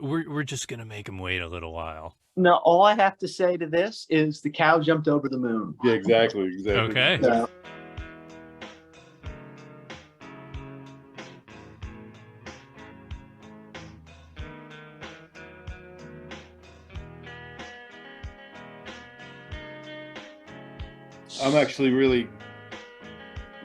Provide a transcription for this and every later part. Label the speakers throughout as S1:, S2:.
S1: we're just gonna make him wait a little while.
S2: No, all I have to say to this is the cow jumped over the moon.
S3: Yeah, exactly.
S1: Okay.
S2: So,
S3: I'm actually really,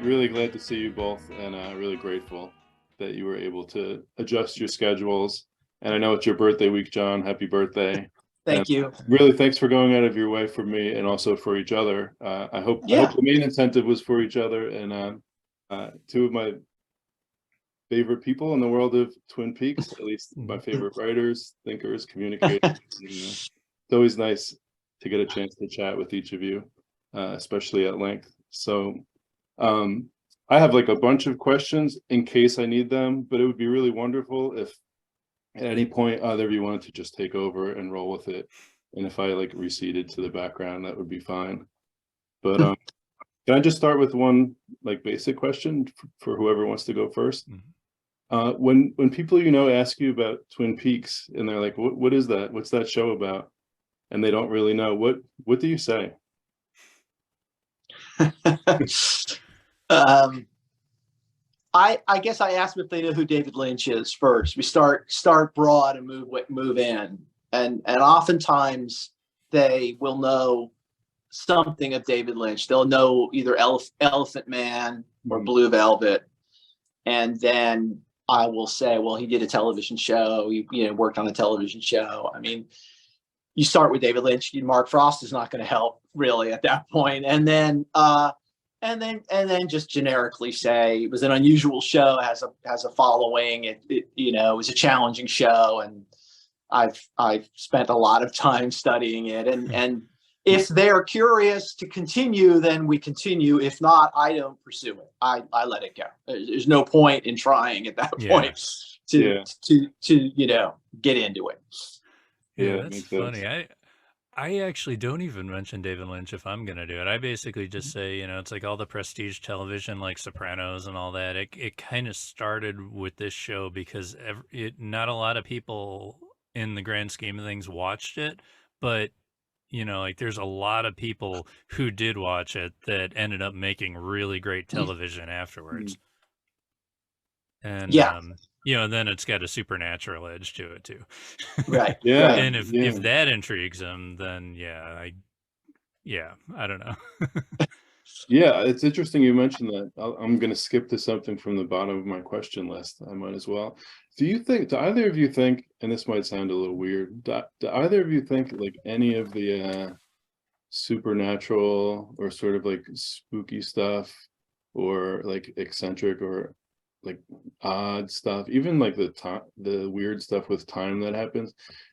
S3: really glad to see you both, and really grateful that you were able to adjust your schedules. And I know it's your birthday week, John. Happy birthday.
S2: thank you.
S3: Really, thanks for going out of your way for me and also for each other. I hope the main incentive was for each other, and two of my favorite people in the world of Twin Peaks, at least my favorite writers, thinkers, communicators. It's always nice to get a chance to chat with each of you, especially at length. So I have like a bunch of questions in case I need them, but it would be really wonderful if at any point either of you wanted to just take over and roll with it. And if I like receded to the background, that would be fine. But can I just start with one like basic question for whoever wants to go first? When people ask you about Twin Peaks and they're like, what is that? What's that show about? And they don't really know, what do you say?
S2: I guess I asked if they know who David Lynch is first. We start broad and move in, and oftentimes they will know something of David Lynch. They'll know either Elephant Man or Blue Velvet, and then I will say, well, he did a television show. He worked on a television show. I mean, you start with David Lynch. Mark Frost is not going to help really at that point, and then just generically say it was an unusual show, has a following. It was a challenging show, and I've spent a lot of time studying it. And if they're curious to continue, then we continue. If not, I don't pursue it. I let it go. There's no point in trying at that point to get into it.
S1: Yeah, that's funny. I actually don't even mention David Lynch if I'm going to do it. I basically just say, it's like all the prestige television, like Sopranos and all that. It kind of started with this show because not a lot of people in the grand scheme of things watched it. But, there's a lot of people who did watch it that ended up making really great television afterwards. And, then it's got a supernatural edge to it too.
S2: Right.
S3: Yeah.
S1: And if that intrigues him, then I don't know.
S3: Yeah, it's interesting you mentioned that. I'm going to skip to something from the bottom of my question list. I might as well. Do either of you think, and this might sound a little weird, do either of you think like any of the supernatural or sort of like spooky stuff or like eccentric or like odd stuff, even like the weird stuff with time that happens,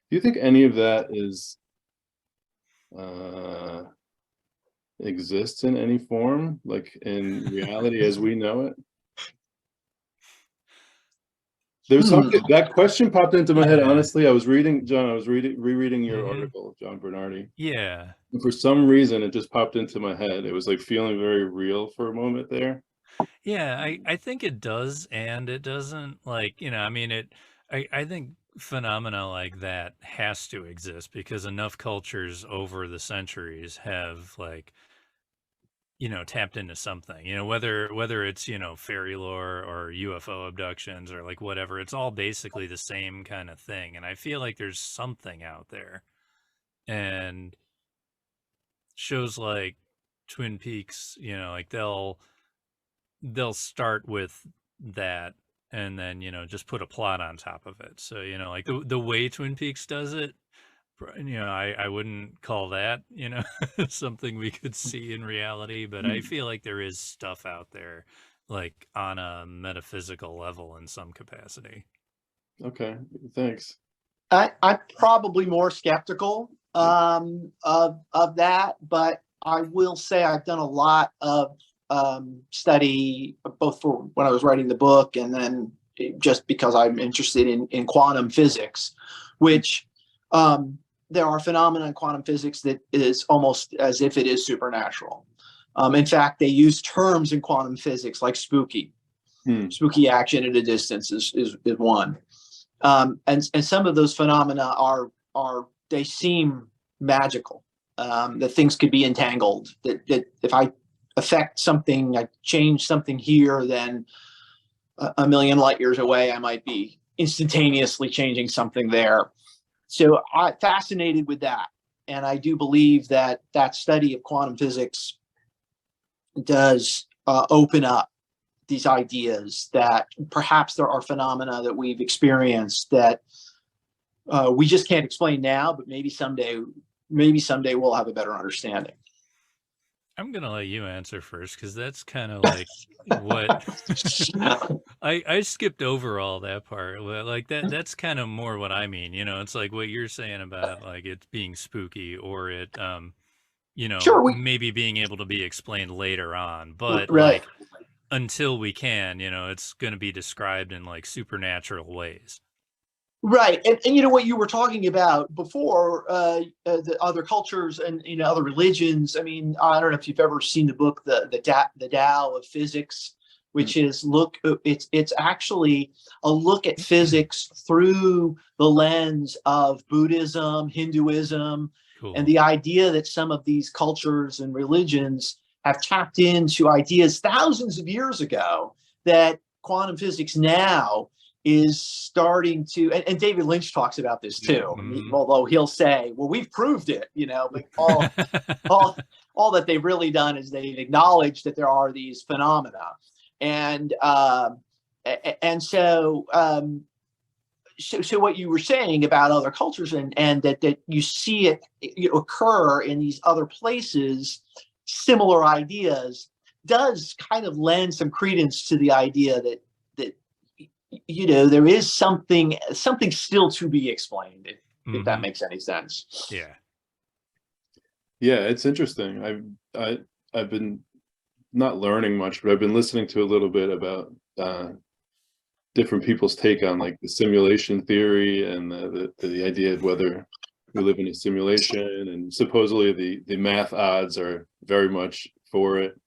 S3: do you think any of that exists in any form, like in reality as we know it? There's something that question popped into my head. Honestly, I was rereading your article, John Bernardi.
S1: Yeah.
S3: And for some reason, it just popped into my head. It was like feeling very real for a moment there.
S1: Yeah, I think it does, and it doesn't. Like, I think phenomena like that has to exist because enough cultures over the centuries have like, tapped into something, whether it's, fairy lore or UFO abductions or like whatever, it's all basically the same kind of thing. And I feel like there's something out there, and shows like Twin Peaks, like they'll start with that and then, just put a plot on top of it. So, like the way Twin Peaks does it, I wouldn't call that, something we could see in reality, but I feel like there is stuff out there like on a metaphysical level in some capacity.
S3: Okay, thanks.
S2: I'm probably more skeptical of that, but I will say I've done a lot of study both for when I was writing the book and then just because I'm interested in quantum physics, which there are phenomena in quantum physics that is almost as if it is supernatural. In fact, they use terms in quantum physics like spooky. Spooky action at a distance is one. And some of those phenomena they seem magical, that things could be entangled, that if I affect something, I change something here, then a million light years away, I might be instantaneously changing something there. So I'm fascinated with that. And I do believe that study of quantum physics does open up these ideas that perhaps there are phenomena that we've experienced that we just can't explain now, but maybe someday we'll have a better understanding.
S1: I'm gonna let you answer first, because that's kind of like what I skipped over all that part. Like that's kind of more what I mean. It's like what you're saying about like it being spooky, or it
S2: Sure,
S1: maybe being able to be explained later on. But
S2: right.
S1: like until we can, it's going to be described in like supernatural ways.
S2: Right. And what you were talking about before, the other cultures and other religions. I mean, I don't know if you've ever seen the book the Tao of Physics, which is it's actually a look at physics through the lens of Buddhism, Hinduism,
S1: Cool.
S2: and the idea that some of these cultures and religions have tapped into ideas thousands of years ago that quantum physics now is starting to, and David Lynch talks about this too, although he'll say, well, we've proved it, but all that they've really done is they've acknowledged that there are these phenomena. And so what you were saying about other cultures and that you see it occur in these other places, similar ideas, does kind of lend some credence to the idea that there is something still to be explained, if that makes any sense.
S3: Yeah, it's interesting. I've been not learning much, but I've been listening to a little bit about different people's take on like the simulation theory and the idea of whether we live in a simulation, and supposedly the math odds are very much for it,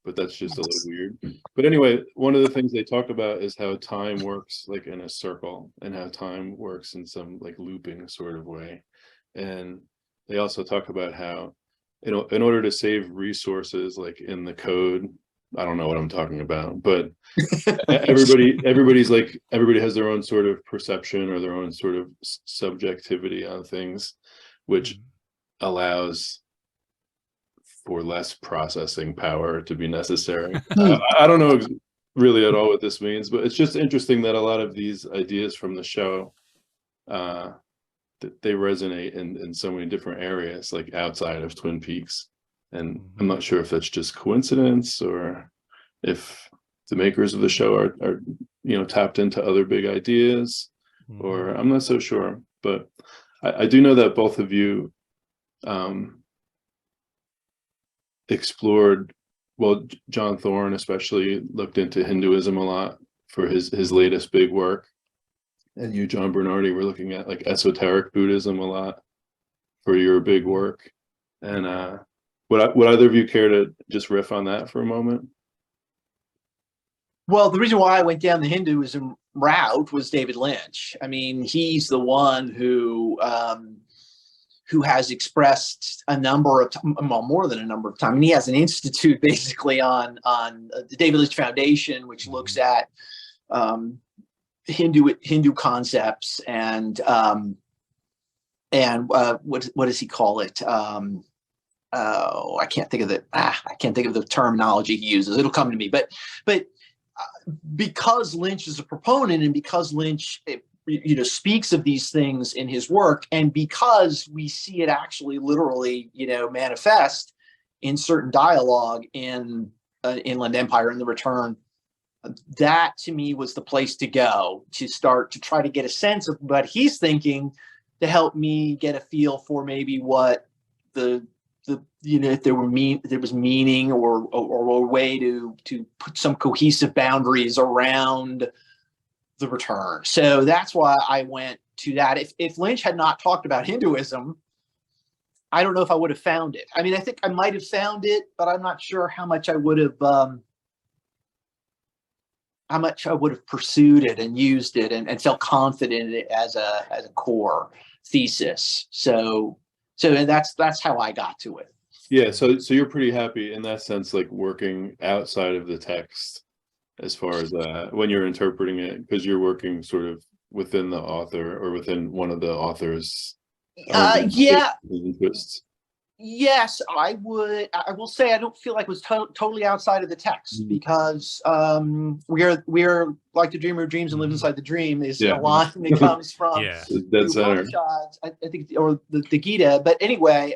S3: but that's just a little weird. But anyway, one of the things they talk about is how time works like in a circle, and how time works in some like looping sort of way. And they also talk about how, in order to save resources like in the code, I don't know what I'm talking about, but everybody has their own sort of perception or their own sort of subjectivity on things, which allows for less processing power to be necessary. I don't know really at all what this means, but it's just interesting that a lot of these ideas from the show, that they resonate in so many different areas, like outside of Twin Peaks. And I'm not sure if that's just coincidence, or if the makers of the show are tapped into other big ideas, or I'm not so sure. But I do know that both of you explored, well, John Thorne especially looked into Hinduism a lot for his latest big work, and you, John Bernardi, were looking at like esoteric Buddhism a lot for your big work. And would either of you care to just riff on that for a moment?
S2: Well, the reason why I went down the Hinduism route was David Lynch. I mean, he's the one who has expressed a number of more than a number of times. I mean, he has an institute basically on the David Lynch Foundation, which looks at Hindu concepts and what does he call it? I can't think of the terminology he uses. It'll come to me. But because Lynch is a proponent, and because Lynch speaks of these things in his work, and because we see it actually literally manifest in certain dialogue in Inland Empire and The Return, that to me was the place to go to start to try to get a sense of what he's thinking, to help me get a feel for maybe what if there was meaning or a way to put some cohesive boundaries around The Return. So that's why I went to that. If Lynch had not talked about Hinduism, I don't know if I would have found it. I mean, I think I might have found it, but I'm not sure how much I would have. I would have pursued it and used it and felt confident in it as a core thesis. So that's how I got to it.
S3: Yeah, so you're pretty happy in that sense, like working outside of the text as far as when you're interpreting it, because you're working sort of within the author or within one of the author's own
S2: Yeah.
S3: interests.
S2: Yes, I would. I will say I don't feel like it was totally outside of the text, because we're like the dreamer of dreams and live inside the dream is a line that comes from
S3: Dead center.
S2: I think, or the Gita. But anyway,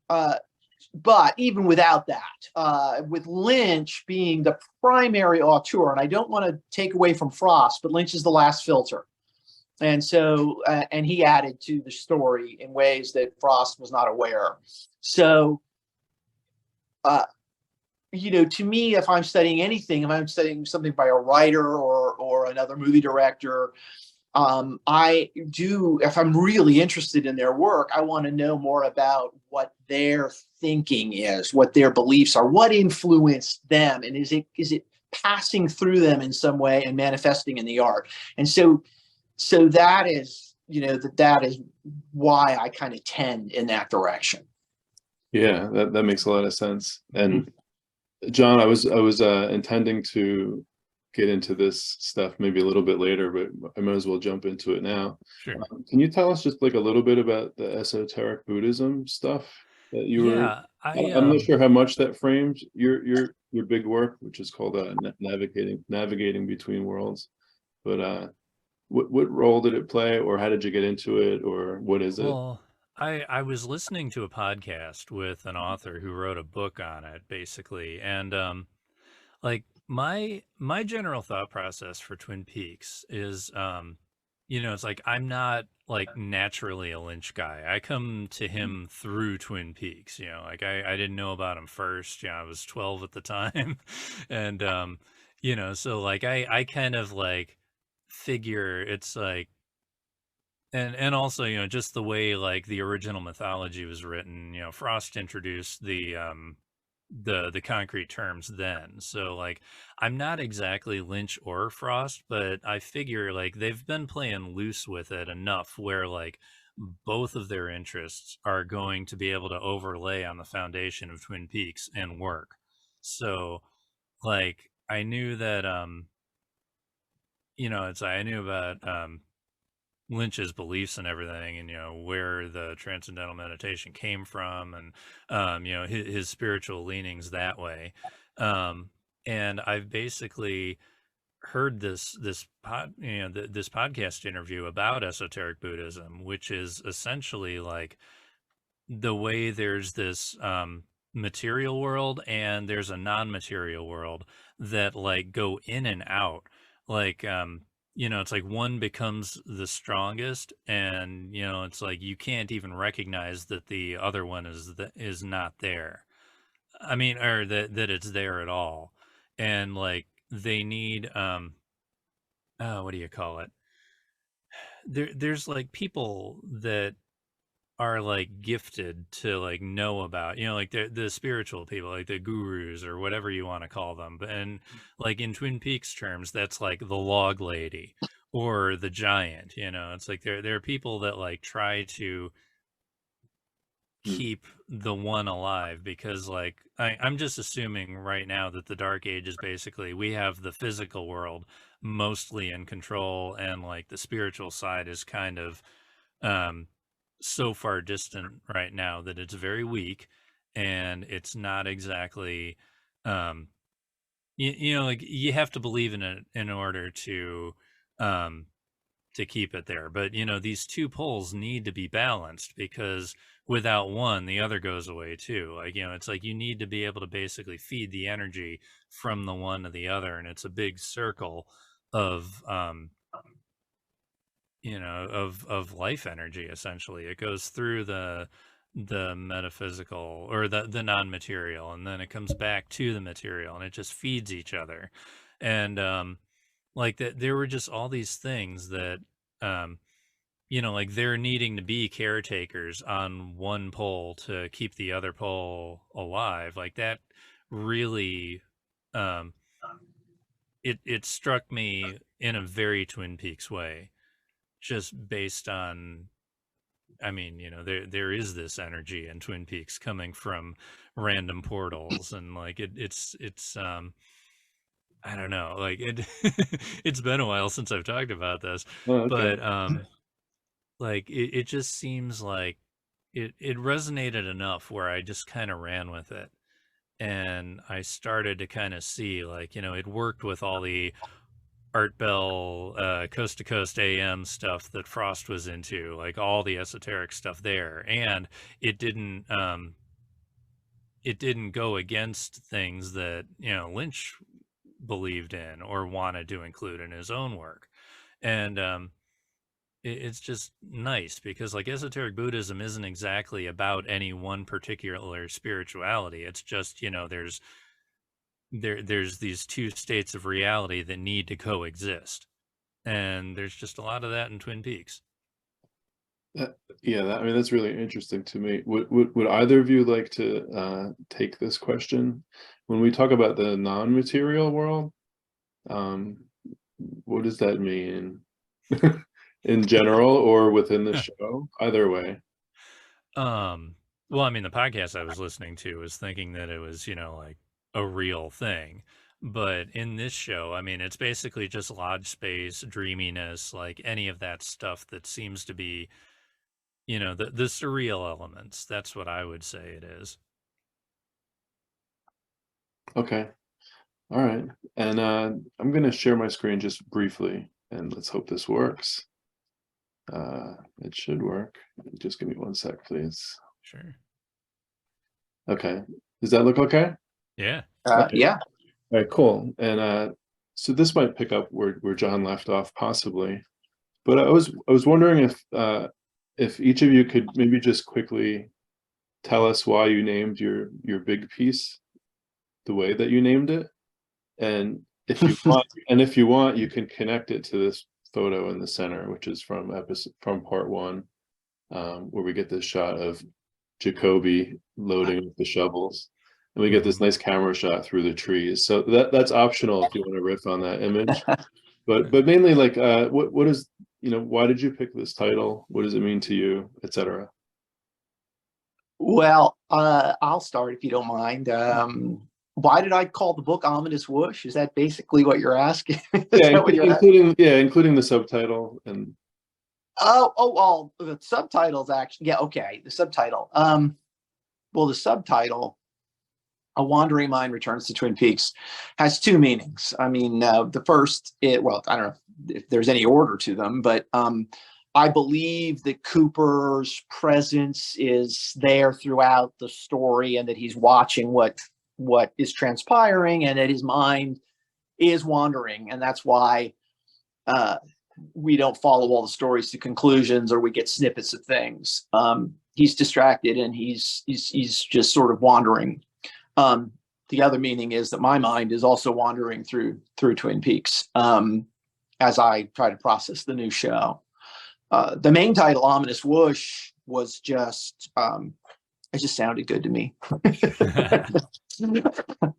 S2: but even without that, with Lynch being the primary auteur, and I don't want to take away from Frost, but Lynch is the last filter. And so, and he added to the story in ways that Frost was not aware. So, to me, if I'm studying anything, if I'm studying something by a writer or another movie director, I do, if I'm really interested in their work, I want to know more about what their thinking is, what their beliefs are, what influenced them, and is it passing through them in some way and manifesting in the art. And so that is, that is why I kind of tend in that direction.
S3: Yeah, that makes a lot of sense. And John, I was intending to get into this stuff maybe a little bit later, but I might as well jump into it now.
S1: Sure.
S3: Can you tell us just like a little bit about the esoteric Buddhism stuff that you were? I'm not sure how much that framed your big work, which is called navigating between worlds. But what role did it play, or how did you get into it, or what is it?
S1: Well, I was listening to a podcast with an author who wrote a book on it, basically, and like my general thought process for Twin Peaks is, it's like I'm not like naturally a Lynch guy. I come to him through Twin Peaks. Like I didn't know about him first. I was 12 at the time, and so like I kind of like figure it's like, and also just the way like the original mythology was written. Frost introduced the concrete terms then, so like I'm not exactly Lynch or Frost, but I figure like they've been playing loose with it enough where like both of their interests are going to be able to overlay on the foundation of Twin Peaks and work. So like I knew that I knew about Lynch's beliefs and everything, and where the transcendental meditation came from, and his spiritual leanings that way. And I've basically heard this podcast interview about esoteric Buddhism, which is essentially like the way there's this material world and there's a non-material world that like go in and out, like it's like one becomes the strongest, and it's like you can't even recognize that the other one is not there. I mean, or that it's there at all. And like they need what do you call it, there's like people that are like gifted to like know about, like the spiritual people, like the gurus or whatever you want to call them. And like in Twin Peaks terms, that's like the log lady or the giant. It's like there are people that like try to keep the one alive, because like I'm just assuming right now that the Dark Age is basically we have the physical world mostly in control, and like the spiritual side is kind of so far distant right now that it's very weak, and it's not exactly like you have to believe in it in order to keep it there. But these two poles need to be balanced, because without one the other goes away too. Like it's like you need to be able to basically feed the energy from the one to the other, and it's a big circle of of life energy. Essentially it goes through the metaphysical or the non-material, and then it comes back to the material, and it just feeds each other. And like that there were just all these things that like they're needing to be caretakers on one pole to keep the other pole alive. Like that really it struck me in a very Twin Peaks way, just based on, I mean, you know, there is this energy in Twin Peaks coming from random portals, and like it's I don't know, like it it's been a while since I've talked about this,
S3: Oh, okay.
S1: but like it just seems like it resonated enough where I just kind of ran with it. And I started to kind of see, like, you know, it worked with all the Art Bell, Coast to Coast AM stuff that Frost was into, like all the esoteric stuff there, and it didn't um, it didn't go against things that, you know, Lynch believed in or wanted to include in his own work, and it's just nice because like esoteric Buddhism isn't exactly about any one particular spirituality. It's just, you know, there's these two states of reality that need to coexist, and there's just a lot of that in Twin Peaks.
S3: Yeah, I mean, that's really interesting to me. Would either of you like to take this question? When we talk about the non-material world, what does that mean in general or within the show? Either way.
S1: Well, I mean, the podcast I was listening to was thinking that it was, you know, like a real thing. But in this show, I mean, it's basically just lodge space, dreaminess, like any of that stuff that seems to be, you know, the surreal elements. That's what I would say it is.
S3: Okay. All right. And I'm going to share my screen just briefly, and let's hope this works. It should work. Just give me 1 sec, please.
S1: Sure.
S3: Okay. Does that look okay?
S1: Yeah.
S3: Okay.
S2: Yeah.
S3: All right, cool. And so this might pick up where John left off, possibly. But I was wondering if each of you could maybe just quickly tell us why you named your big piece the way that you named it, and if you want, you can connect it to this photo in the center, which is from part 1, where we get this shot of Jacoby loading with the shovels, and we get this nice camera shot through the trees. So that's optional if you want to riff on that image. But mainly, like, what is, you know, why did you pick this title? What does it mean to you, etc.?
S2: Well, I'll start if you don't mind. Why did I call the book Ominous Whoosh? Is that basically what you're asking?
S3: Yeah, including the subtitle and.
S2: Well, the subtitles actually. Yeah, okay. The subtitle. Well, the subtitle, A Wandering Mind Returns to Twin Peaks, has 2 meanings. I mean, the first, well, I don't know if there's any order to them, but I believe that Cooper's presence is there throughout the story, and that he's watching what is transpiring, and that his mind is wandering, and that's why we don't follow all the stories to conclusions, or we get snippets of things. He's distracted, and he's just sort of wandering. The other meaning is that my mind is also wandering through Twin Peaks as I try to process the new show. The main title, Ominous Whoosh, was just it just sounded good to me.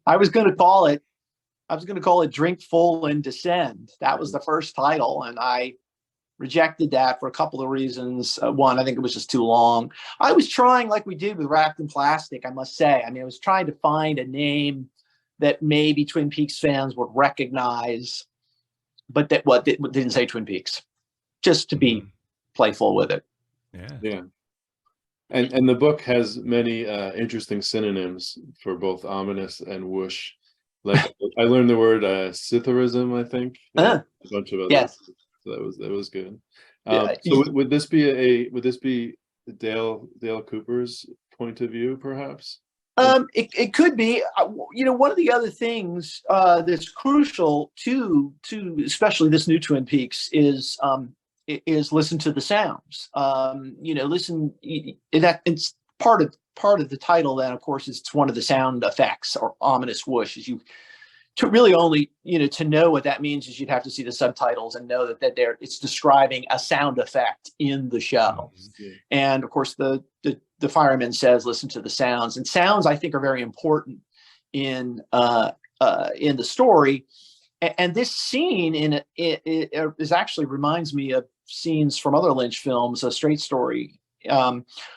S2: I was going to call it Drink Full and Descend. That was the first title, and I rejected that for a couple of reasons. One, I think it was just too long. I was trying, like we did with Wrapped in Plastic, I must say. I mean, I was trying to find a name that maybe Twin Peaks fans would recognize, but that didn't say Twin Peaks, just to be playful with it.
S3: Yeah. And the book has many interesting synonyms for both ominous and whoosh. Like, I learned the word Scytherism, I think. A bunch of other.
S2: Yes.
S3: So that was good. So would this be Dale Cooper's point of view, perhaps?
S2: It could be. You know, one of the other things that's crucial to especially this new Twin Peaks is listen to the sounds. You know, listen. That it's part of the title. Then, of course, it's one of the sound effects, or ominous whoosh. Is you to really only, you know, to know what that means is you'd have to see the subtitles and know that it's describing a sound effect in the show. Mm-hmm. And of course, the fireman says, listen to the sounds, and sounds I think are very important in the story. And this scene it is actually reminds me of scenes from other Lynch films, A Straight Story,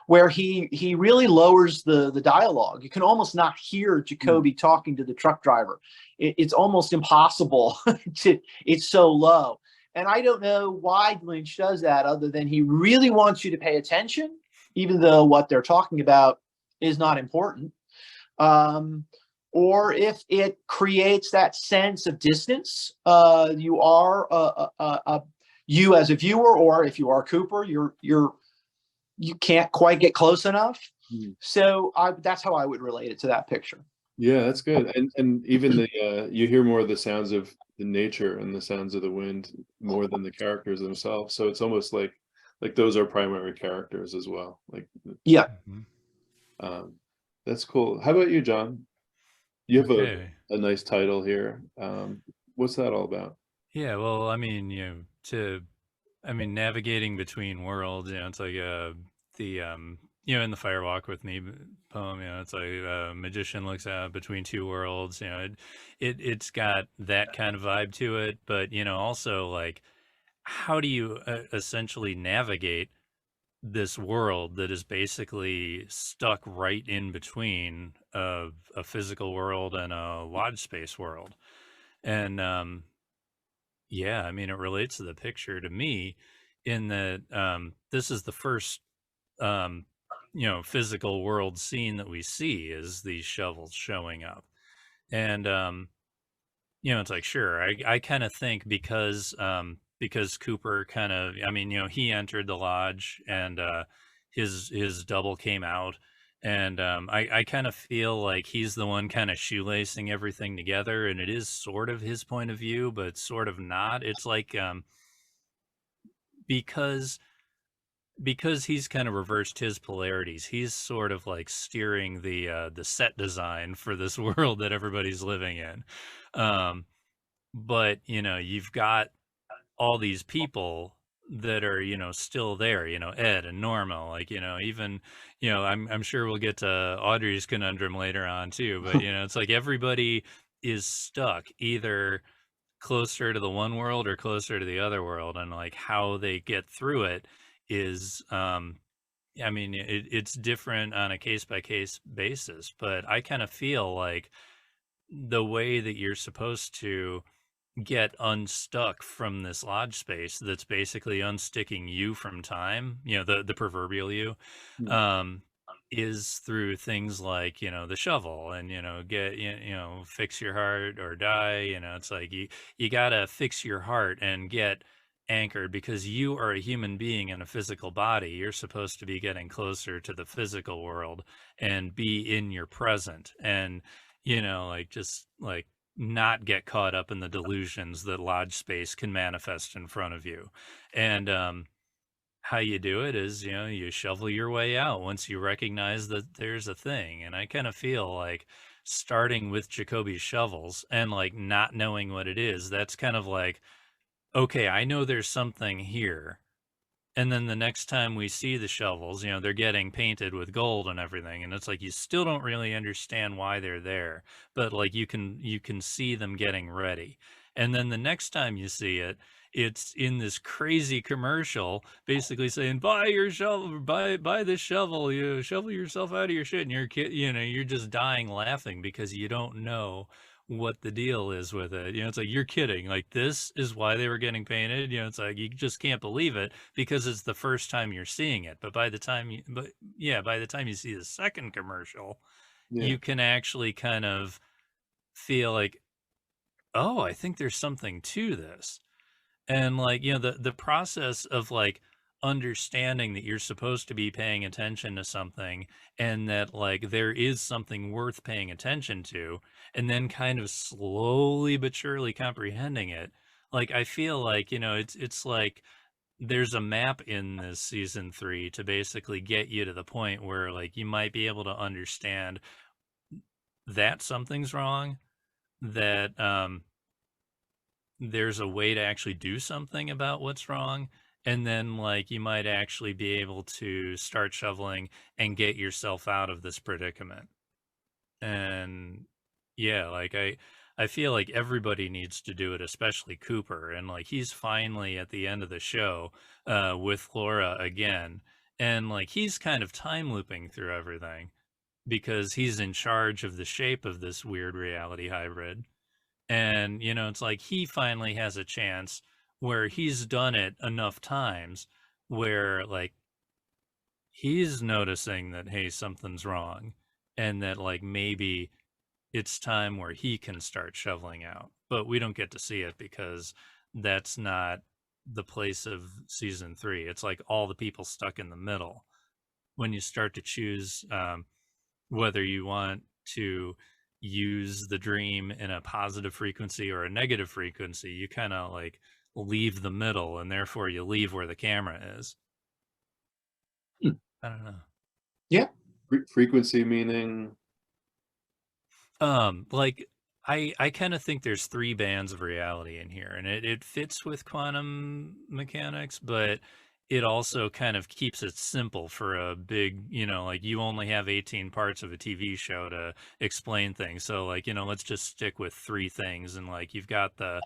S2: where he really lowers the dialogue. You can almost not hear Jacoby talking to the truck driver. It's almost impossible it's so low. And I don't know why Lynch does that, other than he really wants you to pay attention, even though what they're talking about is not important. Or if it creates that sense of distance, you are you as a viewer, or if you are Cooper, you can't quite get close enough. So that's how I would relate it to that picture.
S3: Yeah, that's good. And even the you hear more of the sounds of the nature and the sounds of the wind more than the characters themselves. So it's almost like those are primary characters as well. Like,
S2: yeah.
S3: That's cool. How about you, John? You have
S1: Okay.
S3: a nice title here. What's that all about?
S1: Yeah, well, I mean, navigating between worlds, it's like in the Firewalk with Me poem, it's like a magician looks out between two worlds. It's got that kind of vibe to it, but also like, how do you essentially navigate this world that is basically stuck right in between a physical world and a lodge space world? And yeah, I mean, it relates to the picture to me in that this is the first physical world scene that we see, is these shovels showing up. And it's like, sure, I kind of think because Cooper kind of, I mean, he entered the lodge and his double came out. And I kind of feel like he's the one kind of shoelacing everything together, and it is sort of his point of view, but sort of not. It's like because he's kind of reversed his polarities, he's sort of like steering the set design for this world that everybody's living in. But you've got all these people that are still there, Ed and Norma, like even I'm sure we'll get to Audrey's conundrum later on too, but it's like everybody is stuck either closer to the one world or closer to the other world, and like how they get through it is I mean, it's different on a case by case basis, but I kind of feel like the way that you're supposed to get unstuck from this lodge space that's basically unsticking you from time, the proverbial you, is through things like the shovel, and get fix your heart or die. It's like you gotta fix your heart and get anchored, because you are a human being in a physical body. You're supposed to be getting closer to the physical world and be in your present, and like just like not get caught up in the delusions that lodge space can manifest in front of you. And how you do it is you shovel your way out once you recognize that there's a thing. And I kind of feel like starting with Jacoby's shovels and like not knowing what it is, that's kind of like, okay, I know there's something here. And then the next time we see the shovels, they're getting painted with gold and everything. And it's like, you still don't really understand why they're there, but like you can see them getting ready. And then the next time you see it, it's in this crazy commercial basically saying, buy your shovel, buy this shovel, you shovel yourself out of your shit. And you're just dying laughing because you don't know what the deal is with it. It's like, you're kidding, like this is why they were getting painted. It's like you just can't believe it because it's the first time you're seeing it. But by the time you see the second commercial, you can actually kind of feel like, oh, I think there's something to this. And like the process of like understanding that you're supposed to be paying attention to something, and that like there is something worth paying attention to, and then kind of slowly but surely comprehending it. Like I feel like it's like there's a map in this season 3 to basically get you to the point where like you might be able to understand that something's wrong, that there's a way to actually do something about what's wrong, and then like you might actually be able to start shoveling and get yourself out of this predicament. And yeah, like I feel like everybody needs to do it, especially Cooper. And like he's finally at the end of the show with Laura again. And like he's kind of time looping through everything because he's in charge of the shape of this weird reality hybrid. And, you know, it's like he finally has a chance where he's done it enough times where like he's noticing that, hey, something's wrong. And that like maybe it's time where he can start shoveling out. But we don't get to see it because that's not the place of season 3. It's like all the people stuck in the middle. When you start to choose whether you want to use the dream in a positive frequency or a negative frequency, you kind of like leave the middle, and therefore you leave where the camera is. I don't know.
S2: Yeah.
S3: Frequency meaning?
S1: Like I kind of think there's 3 bands of reality in here, and it fits with quantum mechanics, but it also kind of keeps it simple for a big, you know, like you only have 18 parts of a TV show to explain things. So like, you know, let's just stick with 3 things. And like, you've got the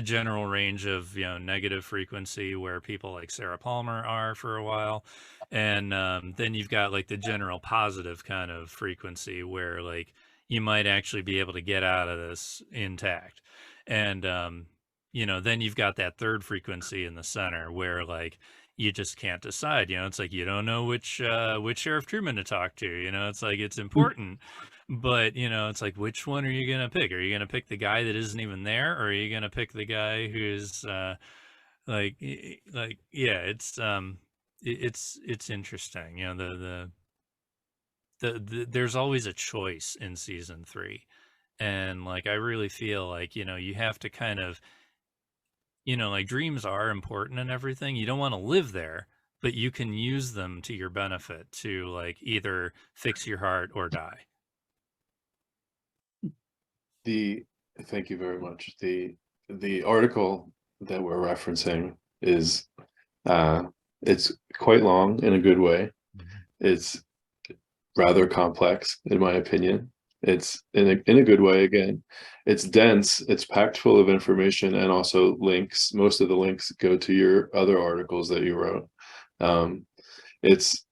S1: general range of, you know, negative frequency where people like Sarah Palmer are for a while. And then you've got like the general positive kind of frequency where like you might actually be able to get out of this intact. And, you know, then you've got that third frequency in the center where like, you just can't decide, you know, it's like you don't know which Sheriff Truman to talk to, you know, it's like it's important, but you know, it's like which one are you gonna pick? Are you gonna pick the guy that isn't even there, or are you gonna pick the guy who's like yeah, it's interesting, you know, the there's always a choice in season 3, and like I really feel like, you know, you have to kind of, you know, like dreams are important and everything. You don't want to live there, but you can use them to your benefit to like either fix your heart or die.
S3: Thank you very much. The article that we're referencing is it's quite long in a good way. It's rather complex in my opinion. It's in a good way. Again, it's dense, it's packed full of information, and also links. Most of the links go to your other articles that you wrote. It's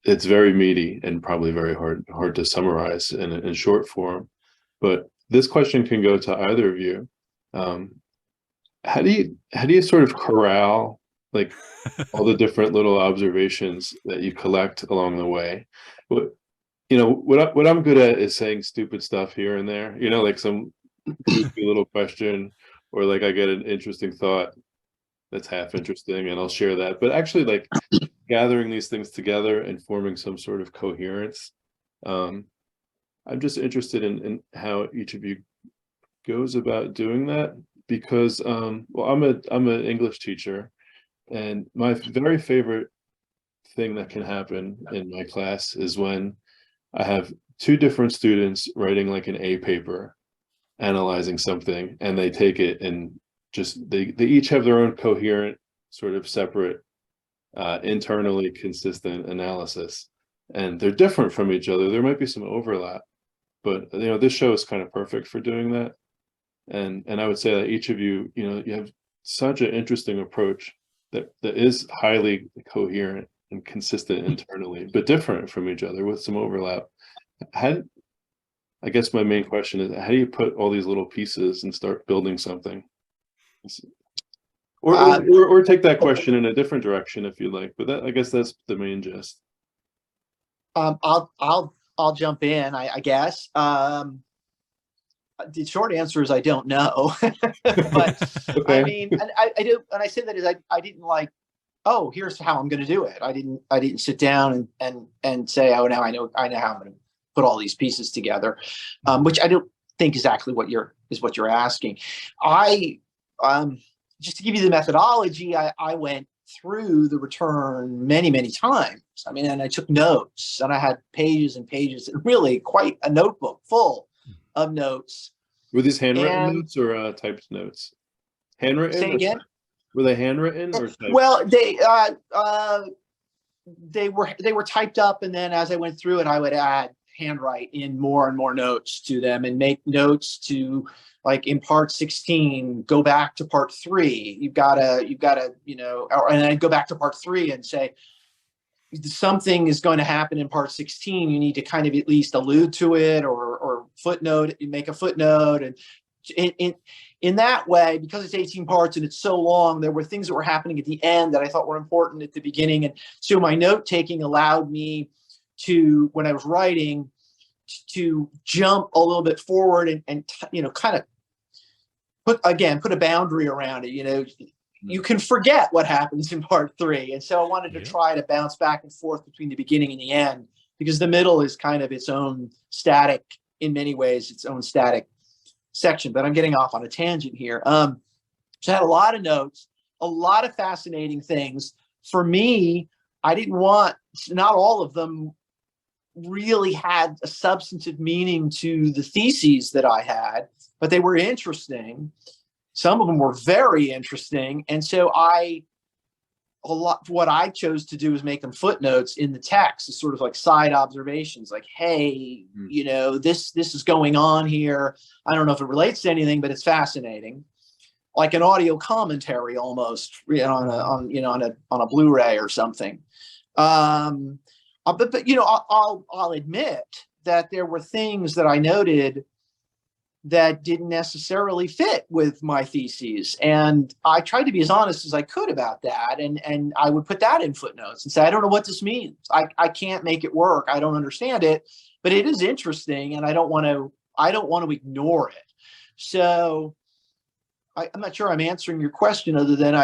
S3: very meaty and probably very hard to summarize in short form, but this question can go to either of you. How do you sort of corral like all the different little observations that you collect along the way? You know, what I'm good at is saying stupid stuff here and there, you know, like some goofy little question, or like I get an interesting thought that's half interesting and I'll share that. But actually like gathering these things together and forming some sort of coherence. I'm just interested in how each of you goes about doing that, because well, I'm an English teacher, and my very favorite thing that can happen in my class is when I have 2 different students writing like an A paper, analyzing something, and they take it and just they each have their own coherent, sort of separate, internally consistent analysis, and they're different from each other. There might be some overlap, but you know, this show is kind of perfect for doing that. And I would say that each of you, you know, you have such an interesting approach that is highly coherent and consistent internally, but different from each other with some overlap. I guess my main question is, how do you put all these little pieces and start building something? Or take that question in a different direction if you like, but I guess that's the main gist.
S2: I'll jump in, I guess. The short answer is I don't know. But okay. I mean, and I do, and I say that is I didn't like, oh, here's how I'm going to do it. I didn't sit down and say, oh, now I know how I'm going to put all these pieces together, which I don't think exactly what you're asking. Just to give you the methodology, I went through the return many times. I mean, and I took notes, and I had pages and pages, and really quite a notebook full of notes.
S3: Were these handwritten notes or typed notes? Handwritten?
S2: Say again?
S3: Were they handwritten or typed?
S2: Well, they were typed up, and then as I went through it, I would add handwrite in more and more notes to them and make notes to, like in part 16, go back to part 3. You've got to, you know, and then go back to part 3 and say, something is going to happen in part 16. You need to kind of at least allude to it or footnote, make a footnote. And in that way, because it's 18 parts and it's so long, there were things that were happening at the end that I thought were important at the beginning. And so my note taking allowed me to, when I was writing, to jump a little bit forward and you know, kind of put a boundary around it. You know, you can forget what happens in part 3. And so I wanted to try to bounce back and forth between the beginning and the end, because the middle is kind of its own static, in many ways, its own static section. But I'm getting off on a tangent here. So I had a lot of notes, a lot of fascinating things. For me, I didn't want, not all of them really had a substantive meaning to the theses that I had, but they were interesting. Some of them were very interesting. And so what I chose to do is make them footnotes in the text, as sort of like side observations, like, hey, you know, this is going on here. I don't know if it relates to anything, but it's fascinating. Like an audio commentary almost, you know, on a Blu-ray or something. But you know, I'll admit that there were things that I noted that didn't necessarily fit with my theses. And I tried to be as honest as I could about that. And I would put that in footnotes and say, I don't know what this means. I can't make it work. I don't understand it, but it is interesting. And I don't want to ignore it. So I'm not sure I'm answering your question, other than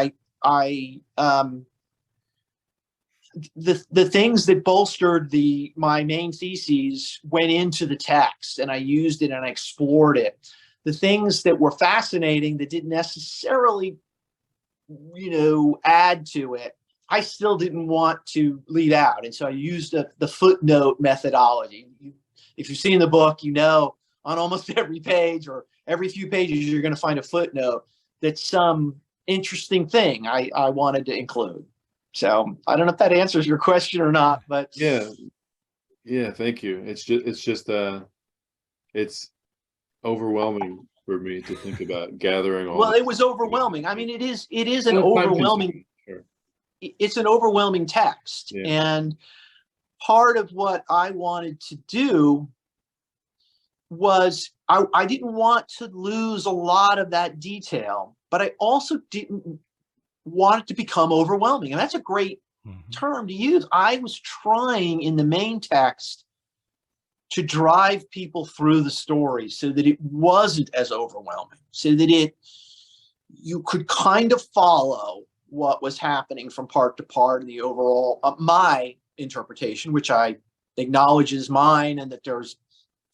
S2: the things that bolstered my main theses went into the text, and I used it and I explored it. The things that were fascinating that didn't necessarily, you know, add to it, I still didn't want to leave out. And so I used the footnote methodology. If you've seen the book, you know, on almost every page or every few pages, you're going to find a footnote that's some interesting thing I wanted to include. So I don't know if that answers your question or not, but
S3: yeah, thank you. It's overwhelming for me to think about gathering all.
S2: Well, it was overwhelming. I mean, it is an overwhelming.
S3: Sure.
S2: It's an overwhelming text, and part of what I wanted to do was I didn't want to lose a lot of that detail, but I also didn't want it to become overwhelming. And that's a great term to use. I was trying in the main text to drive people through the story so that it wasn't as overwhelming, so that you could kind of follow what was happening from part to part of the overall, my interpretation, which I acknowledge is mine, and that there's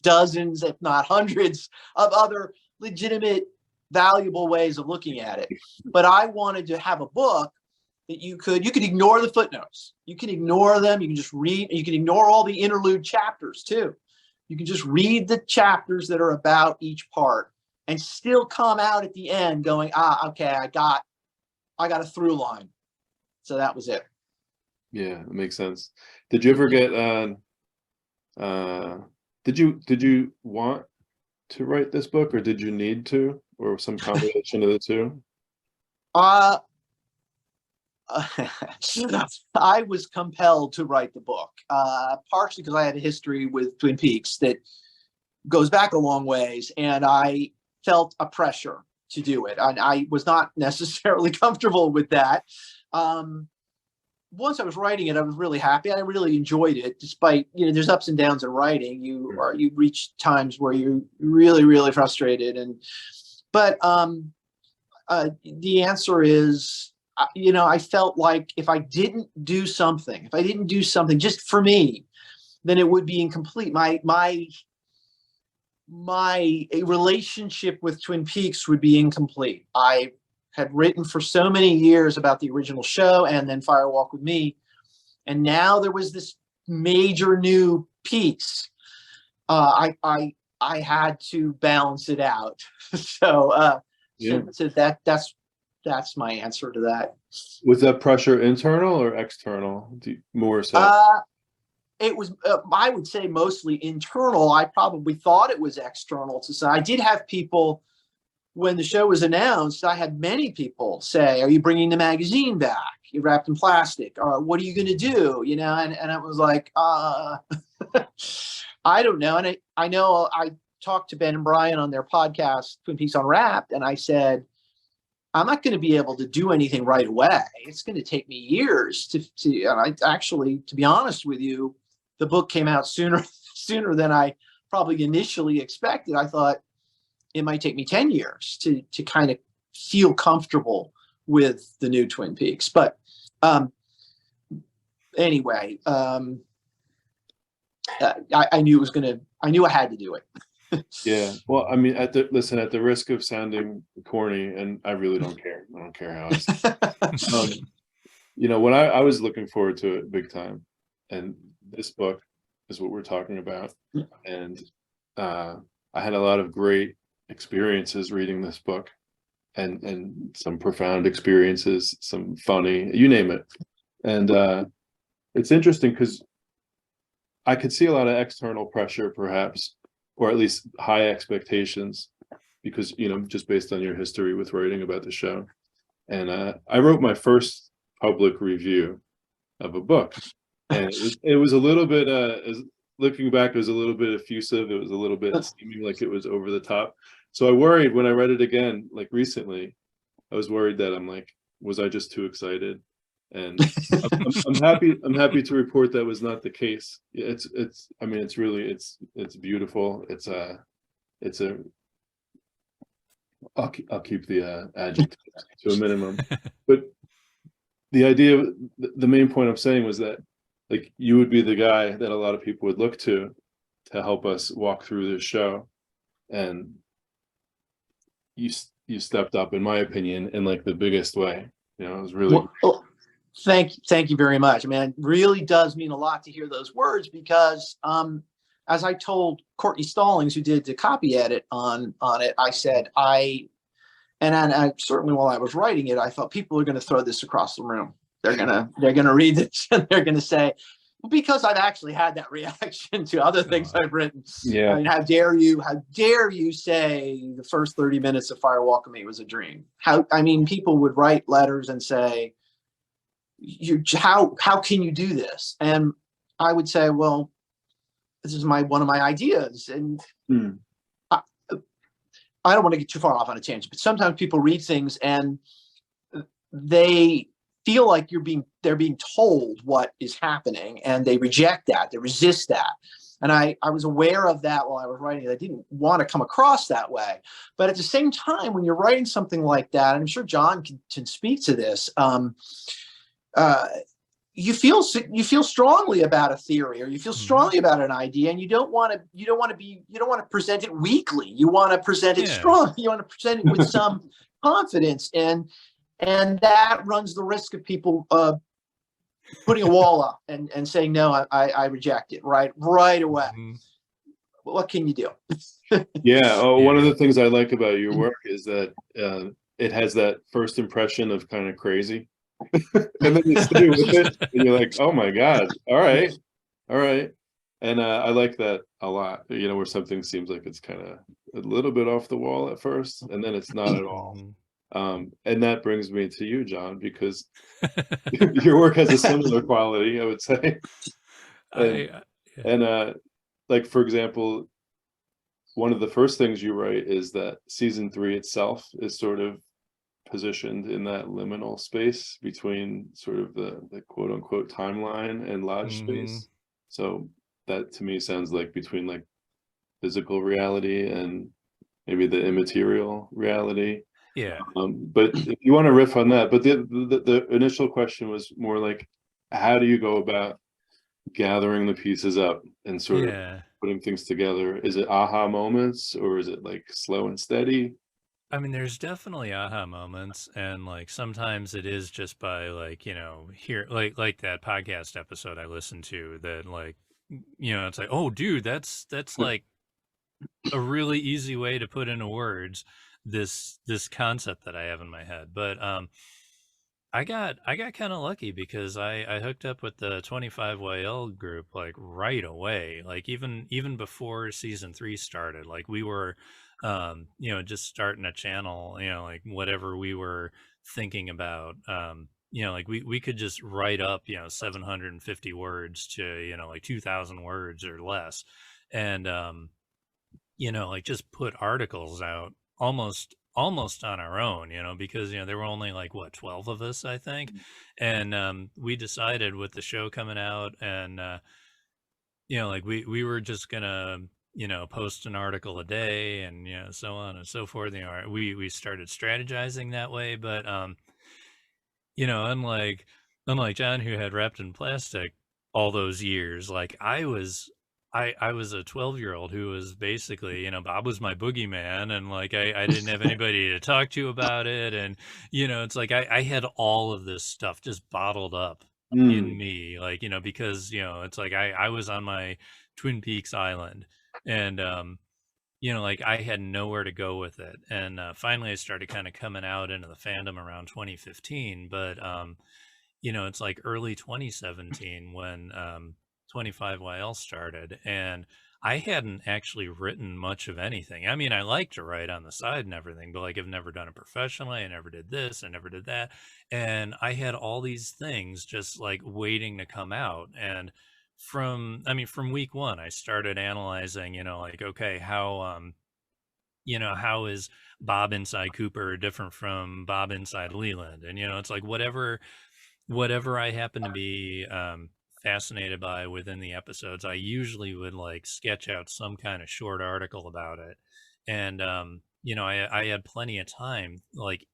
S2: dozens, if not hundreds, of other legitimate, valuable ways of looking at it. But I wanted to have a book that you could ignore the footnotes. You can ignore them. You can just read. You can ignore all the interlude chapters too. You can just read the chapters that are about each part and still come out at the end going, okay, I got a through line. So that was it.
S3: Yeah, it makes sense. Did you ever get did you want to write this book, or did you need to, or some combination of the two?
S2: I was compelled to write the book, partially because I had a history with Twin Peaks that goes back a long ways, and I felt a pressure to do it, and I was not necessarily comfortable with that. Once I was writing it, I was really happy. I really enjoyed it, despite, you know, there's ups and downs in writing. You reach times where you're really, really frustrated. But the answer is, you know, I felt like if I didn't do something just for me, then it would be incomplete. My relationship with Twin Peaks would be incomplete. I had written for so many years about the original show and then Fire Walk with Me, and now there was this major new piece. I had to balance it out. So that's my answer to that.
S3: Was that pressure internal or external? More so?
S2: it was, I would say, mostly internal. I probably thought it was external to say. I did have people, when the show was announced, I had many people say, "Are you bringing the magazine back? You wrapped in plastic? Or what are you going to do?" You know, and I was like, I don't know. And I know I talked to Ben and Brian on their podcast, Twin Peaks Unwrapped, and I said, I'm not going to be able to do anything right away. It's going to take me years to and I actually, to be honest with you, the book came out sooner than I probably initially expected. I thought it might take me 10 years to kind of feel comfortable with the new Twin Peaks. But anyway, I knew I knew I had to do it.
S3: Yeah. Well, I mean, at the risk of sounding corny, and I really don't care. I don't care how I you know, when I was looking forward to it big time, and this book is what we're talking about. And I had a lot of great experiences reading this book, and some profound experiences, some funny, you name it. And it's interesting because I could see a lot of external pressure, perhaps, or at least high expectations, because, you know, just based on your history with writing about the show. And I wrote my first public review of a book, and it was a little bit, looking back, it was a little bit effusive. It was a little bit seeming like it was over the top. So I worried when I read it again, like recently, I was worried that I'm like, was I just too excited? And I'm happy to report that was not the case. I mean, it's really, it's beautiful. I'll keep the adjective to a minimum. But the idea, the main point I'm saying was that, like, you would be the guy that a lot of people would look to help us walk through this show, and you stepped up, in my opinion, in like the biggest way. You know, it was really.
S2: Well, thank you very much. I mean, it really does mean a lot to hear those words, because as I told Courtney Stallings, who did the copy edit on it, I said, I certainly, while I was writing it, I thought people are going to throw this across the room. They're gonna read this and they're gonna say, well, because I've actually had that reaction to other things I've written.
S3: Yeah.
S2: I mean, how dare you say the first 30 minutes of Fire Walk with Me was a dream? People would write letters and say, how can you do this? And I would say, well, this is one of my ideas. And I don't want to get too far off on a tangent, but sometimes people read things and they feel like they're being told what is happening, and they reject that, they resist that. And I was aware of that while I was writing it. I didn't want to come across that way. But at the same time, when you're writing something like that, and I'm sure John can speak to this, you feel strongly about a theory, or you feel strongly about an idea, and you don't want to present it weakly. You want to present it strong. You want to present it with some confidence, and that runs the risk of people putting a wall up and saying, no, I reject it right away. What can you do?
S3: Yeah. One of the things I like about your work is that it has that first impression of kind of crazy. And then you stay with it and you're like, oh my God, all right. And I like that a lot, you know, where something seems like it's kind of a little bit off the wall at first, and then it's not at all. And that brings me to you, John, because your work has a similar quality, I would say. And like, for example, one of the first things you write is that season 3 itself is sort of positioned in that liminal space between sort of the quote unquote timeline and lodge space. So that to me sounds like between like physical reality and maybe the immaterial reality.
S1: Yeah.
S3: But if you want to riff on that, but the initial question was more like, how do you go about gathering the pieces up and sort of putting things together? Is it aha moments, or is it like slow and steady?
S1: I mean, there's definitely aha moments, and like sometimes it is just by like, you know, like that podcast episode I listened to that, like, you know, it's like, oh dude, that's like a really easy way to put into words this concept that I have in my head. But I got kind of lucky because I hooked up with the 25YL group like right away. Like even before season 3 started, like we were just starting a channel, like whatever we were thinking about, like we could just write up, 750 words to, like 2000 words or less. And like just put articles out almost on our own, because there were only like what 12 of us, I think. And we decided with the show coming out, and like we were just gonna post an article a day, and so on and so forth. We started strategizing that way. But unlike John, who had wrapped in plastic all those years, like I was a 12-year-old who was basically, Bob was my boogeyman, and like I didn't have anybody to talk to about it. And it's like I had all of this stuff just bottled up in me, like, because it's like I was on my Twin Peaks island, and like I had nowhere to go with it. And finally I started kind of coming out into the fandom around 2015. But it's like early 2017 when 25YL started, and I hadn't actually written much of anything. I mean, I like to write on the side and everything, but like I've never done it professionally. I never did this, I never did that. And I had all these things just like waiting to come out. And from week one, I started analyzing, like, okay, how is Bob inside Cooper different from Bob inside Leland? And it's like whatever I happen to be fascinated by within the episodes, I usually would like sketch out some kind of short article about it. And I had plenty of time, like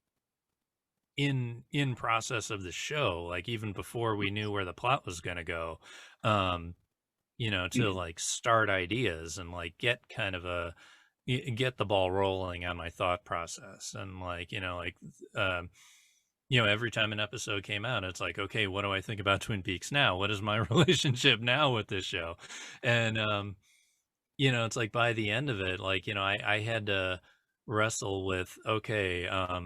S1: in process of the show, like even before we knew where the plot was going to go, um, to like start ideas and like get the ball rolling on my thought process. And like um every time an episode came out, it's like, okay, what do I think about Twin Peaks now? What is my relationship now with this show? And it's like by the end of it, like, I had to wrestle with, okay, I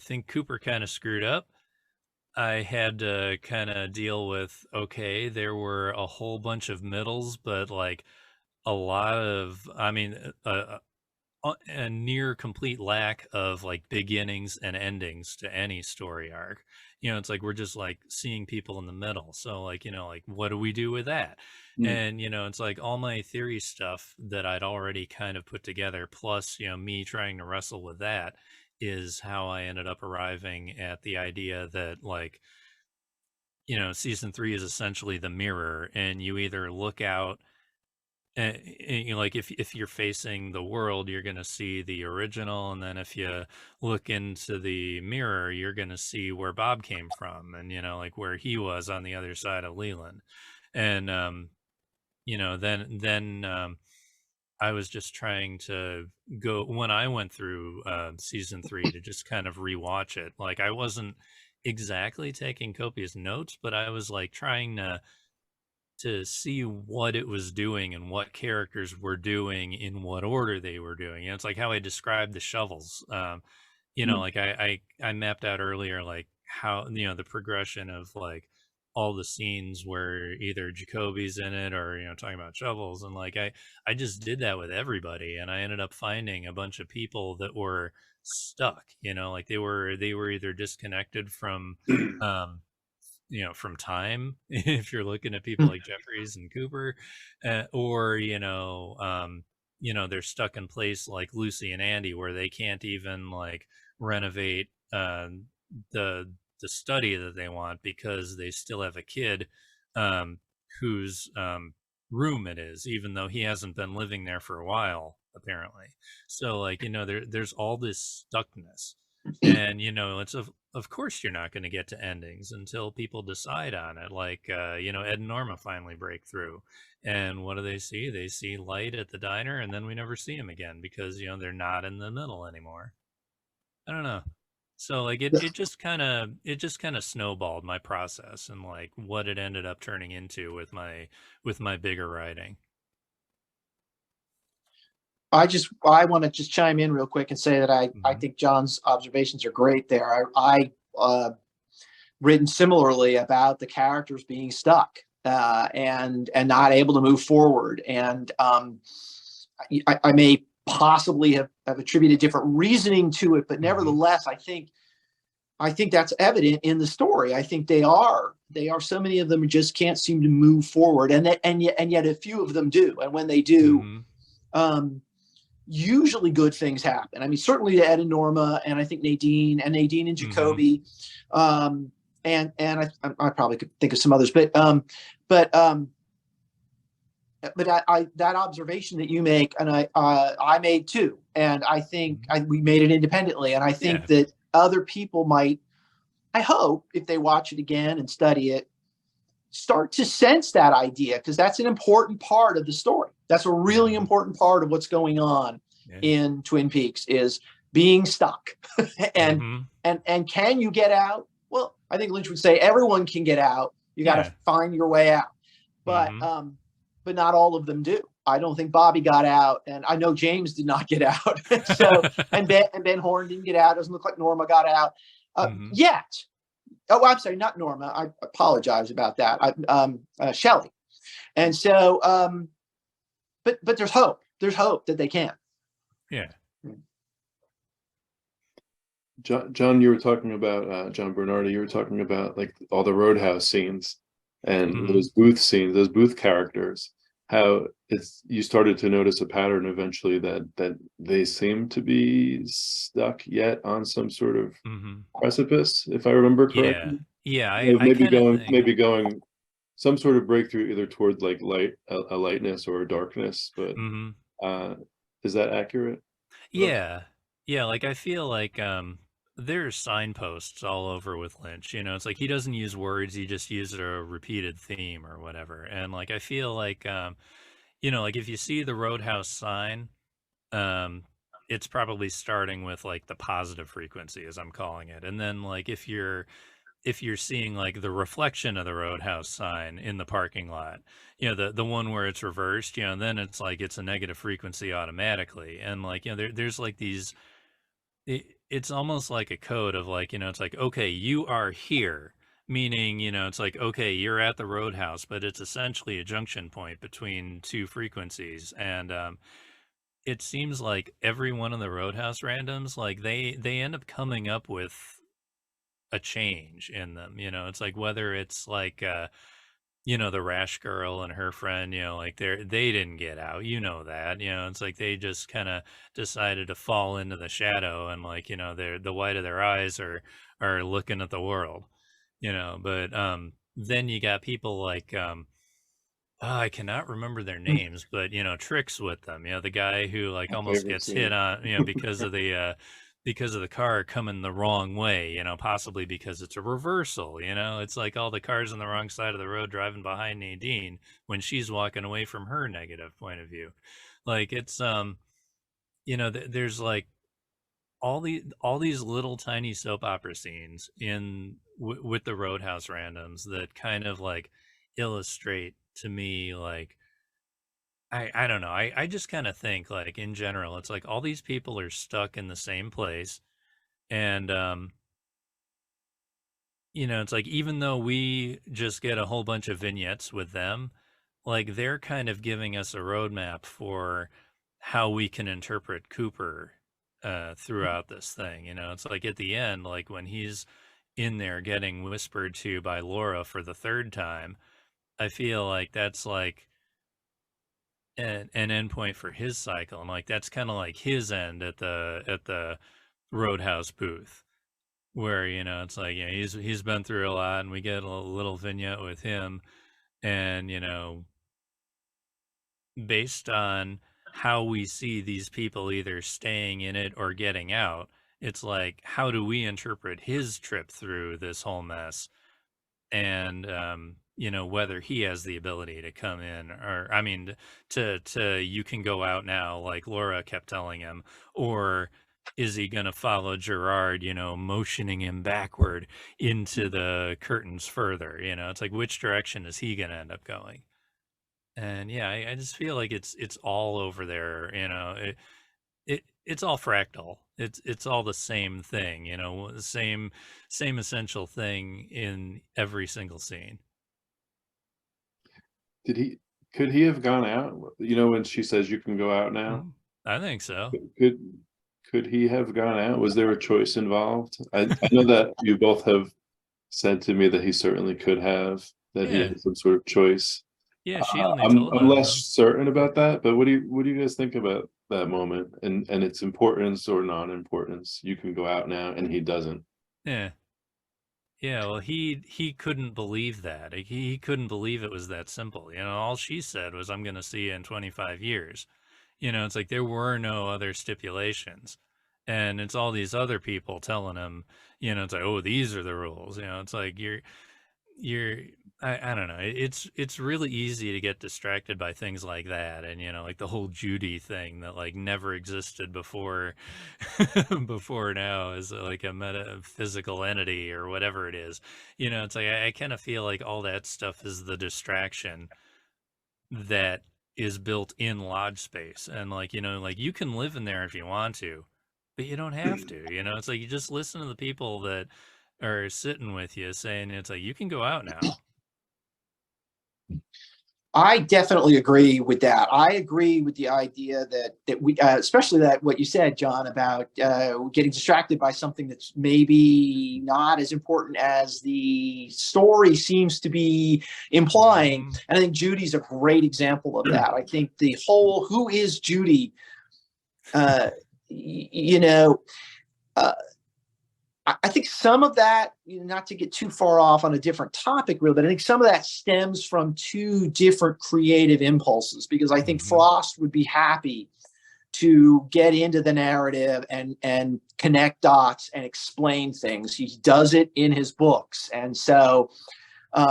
S1: think Cooper kind of screwed up. I had to kind of deal with, okay, there were a whole bunch of middles, but like a lot of, I mean, a near complete lack of like beginnings and endings to any story arc. It's like we're just like seeing people in the middle. So like, like what do we do with that? And it's like all my theory stuff that I'd already kind of put together, plus me trying to wrestle with that, is how I ended up arriving at the idea that like season 3 is essentially the mirror, and you either look out and like if you're facing the world, you're going to see the original, and then if you look into the mirror, you're going to see where Bob came from, and like where he was on the other side of Leland. And then I was just trying to go, when I went through season 3, to just kind of rewatch it. Like I wasn't exactly taking copious notes, but I was like trying to see what it was doing and what characters were doing in what order they were doing. It's like how I described the shovels. Like I mapped out earlier, like how, the progression of like all the scenes where either Jacoby's in it or, talking about shovels. And like, I just did that with everybody. And I ended up finding a bunch of people that were stuck, like they were either disconnected from, from time, if you're looking at people like Jeffries and Cooper, or they're stuck in place like Lucy and Andy, where they can't even like renovate the study that they want because they still have a kid whose room it is, even though he hasn't been living there for a while, apparently. So like, there's all this stuckness. And it's of course you're not going to get to endings until people decide on it. Like Ed and Norma finally break through, and what do? They see light at the diner, and then we never see him again because they're not in the middle anymore. I don't know. So like it just kind of snowballed my process, and like what it ended up turning into with my bigger writing.
S2: I want to just chime in real quick and say that I think John's observations are great there. I written similarly about the characters being stuck and not able to move forward. And I may possibly have attributed different reasoning to it, but nevertheless, I think that's evident in the story. I think they are so many of them just can't seem to move forward, and yet a few of them do. And when they do, usually good things happen. I mean, certainly to Ed and Norma, and I think Nadine and Jacoby, and I probably could think of some others, but that observation that you make, and I made too, and I think we made it independently, and I think that other people might, I hope, if they watch it again and study it, start to sense that idea, because that's an important part of the story. That's a really important part of what's going on in Twin Peaks, is being stuck. and can you get out? Well, I think Lynch would say everyone can get out. You got to find your way out. But not all of them do. I don't think Bobby got out, and I know James did not get out. So and Ben Horn didn't get out. Doesn't look like Norma got out yet. Oh, I'm sorry, not Norma. I apologize about that. Shelley. And so, but there's hope. There's hope that they can.
S1: Yeah.
S3: John, you were talking about John Bernardi. You were talking about like all the Roadhouse scenes and those booth scenes, those booth characters. How you started to notice a pattern eventually that they seem to be stuck yet on some sort of precipice, if I remember correctly.
S1: Yeah.
S3: Maybe going some sort of breakthrough, either toward like a lightness or a darkness. But is that accurate?
S1: Yeah. Like I feel like there's signposts all over with Lynch. You know, it's like he doesn't use words; he just uses a repeated theme or whatever. And like I feel like, you know, like if you see the Roadhouse sign, it's probably starting with like the positive frequency, as I'm calling it, and then like if you're seeing like the reflection of the Roadhouse sign in the parking lot, you know, the one where it's reversed, you know, then it's like it's a negative frequency automatically. And like, you know, there's like these, it's almost like a code of like, you know, it's like, okay, you are here, meaning, you know, it's like, okay, you're at the Roadhouse, but it's essentially a junction point between two frequencies. And it seems like every one of the Roadhouse randoms, like they end up coming up with a change in them. You know, it's like whether it's like you know, the rash girl and her friend, you know, like they didn't get out, you know, that, you know, it's like they just kind of decided to fall into the shadow, and like, you know, the white of their eyes are looking at the world, you know. But then you got people like I cannot remember their names, but you know, Tricks with them, you know, the guy who like almost gets hit on, you know, because of the car coming the wrong way, you know, possibly because it's a reversal, you know. It's like all the cars on the wrong side of the road driving behind Nadine when she's walking away from her negative point of view. Like it's you know, there's like all these little tiny soap opera scenes in with the Roadhouse randoms that kind of like illustrate to me like I don't know. I just kind of think like in general, it's like all these people are stuck in the same place. And you know, it's like even though we just get a whole bunch of vignettes with them, like they're kind of giving us a roadmap for how we can interpret Cooper throughout this thing. You know, it's like at the end, like when he's in there getting whispered to by Laura for the third time, I feel like that's like an endpoint for his cycle, and like that's kind of like his end at the Roadhouse booth, where you know it's like, you know, he's been through a lot, and we get a little vignette with him, and you know, based on how we see these people either staying in it or getting out, it's like how do we interpret his trip through this whole mess, and you know, whether he has the ability to come in, or I mean to you can go out now like Laura kept telling him, or is he going to follow Gerard, you know, motioning him backward into the curtains further, you know. It's like which direction is he going to end up going? And yeah, I just feel like it's all over there, you know. It's all fractal. It's all the same thing, you know, the same essential thing in every single scene.
S3: Did he, could he have gone out? You know, when she says you can go out now,
S1: Mhm. I think so.
S3: could could he have gone out? Was there a choice involved? I know that you both have said to me that he certainly could have, that he
S1: Yeah.
S3: had some sort of choice.
S1: Yeah, she only
S3: I'm
S1: told him.
S3: less certain about that, but what do you guys think about that moment and its importance or non-importance? You can go out now, and he doesn't.
S1: Yeah. Yeah, well, he couldn't believe that. Like, he couldn't believe it was that simple. You know, all she said was, "I'm going to see you in 25 years." You know, it's like there were no other stipulations, and it's all these other people telling him. You know, it's like, "Oh, these are the rules." You know, it's like you're I don't know. It's really easy to get distracted by things like that, and you know, like the whole Judy thing that like never existed before before now is like a metaphysical entity or whatever it is. You know, it's like I kind of feel like all that stuff is the distraction that is built in lodge space, and like, you know, like you can live in there if you want to, but you don't have to. You know, it's like you just listen to the people that are sitting with you saying, it's like you can go out now.
S2: I definitely agree with that. I agree with the idea that we, especially that what you said, John, about getting distracted by something that's maybe not as important as the story seems to be implying.
S1: Mhm.
S2: And I think Judy's a great example of that. I think the whole "who is Judy," you know, uh, I think some of that, not to get too far off on a different topic, really, but I think some of that stems from two different creative impulses. Because I think
S1: Mhm.
S2: Frost would be happy to get into the narrative and connect dots and explain things. He does it in his books, and so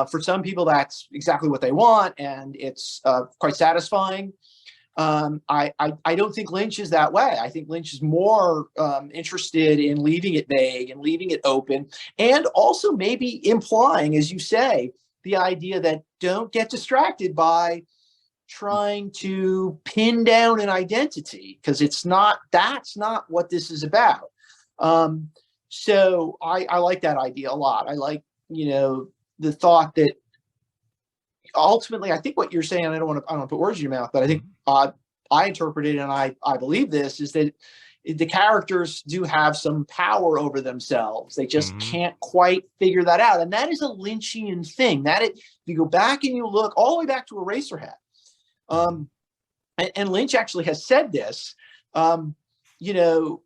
S2: for some people, that's exactly what they want, and it's quite satisfying. I don't think Lynch is that way. I think Lynch is more interested in leaving it vague and leaving it open, and also maybe implying, as you say, the idea that don't get distracted by trying to pin down an identity, because it's not, that's not what this is about. Um, so I like that idea a lot. I like, the thought that ultimately, I think what you're saying, I don't want to put words in your mouth, but I think
S1: Mhm.
S2: I interpret it, and I believe this, is that the characters do have some power over themselves. They just
S1: Mhm.
S2: can't quite figure that out. And that is a Lynchian thing. If you go back and you look all the way back to Eraserhead,
S1: Mhm.
S2: and Lynch actually has said this, um, in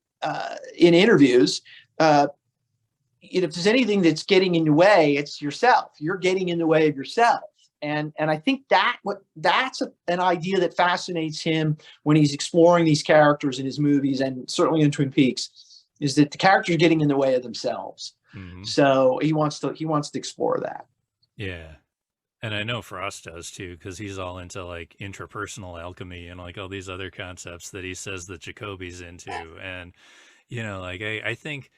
S2: interviews, if there's anything that's getting in the way, it's yourself. You're getting in the way of yourself. And I think that's an idea that fascinates him when he's exploring these characters in his movies, and certainly in Twin Peaks, is that the characters are getting in the way of themselves.
S1: Mhm.
S2: So he wants to explore that.
S1: Yeah. And I know Frost does too, because he's all into like intrapersonal alchemy and like all these other concepts that he says that Jacoby's into. And, you know, like I think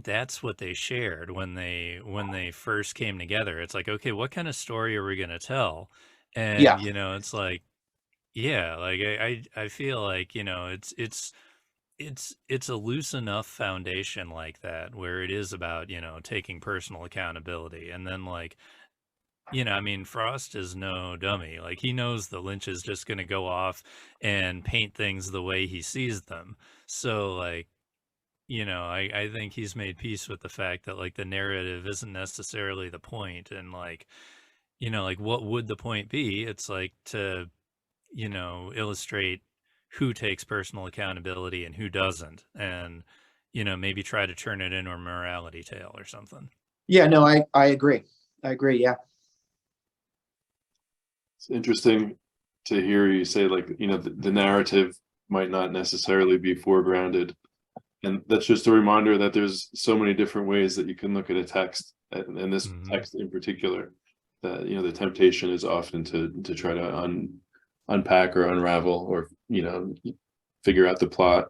S1: that's what they shared when they first came together. It's like, okay, what kind of story are we gonna tell? And,
S2: Yeah.
S1: you know, it's like, yeah, like I feel like, you know, it's a loose enough foundation like that where it is about, you know, taking personal accountability. And then like, you know, I mean, Frost is no dummy. Like he knows the Lynch is just going to go off and paint things the way he sees them. So like, you know, I think he's made peace with the fact that like the narrative isn't necessarily the point. And like, you know, like what would the point be? It's like to, you know, illustrate who takes personal accountability and who doesn't. And, you know, maybe try to turn it into a morality tale or something.
S2: Yeah. No, I agree. I agree. Yeah.
S3: It's interesting to hear you say, like, you know, the narrative might not necessarily be foregrounded, and that's just a reminder that there's so many different ways that you can look at a text, and this
S1: Hmm.
S3: text in particular, that, you know, the temptation is often to try to unpack or unravel, or, you know, figure out the plot.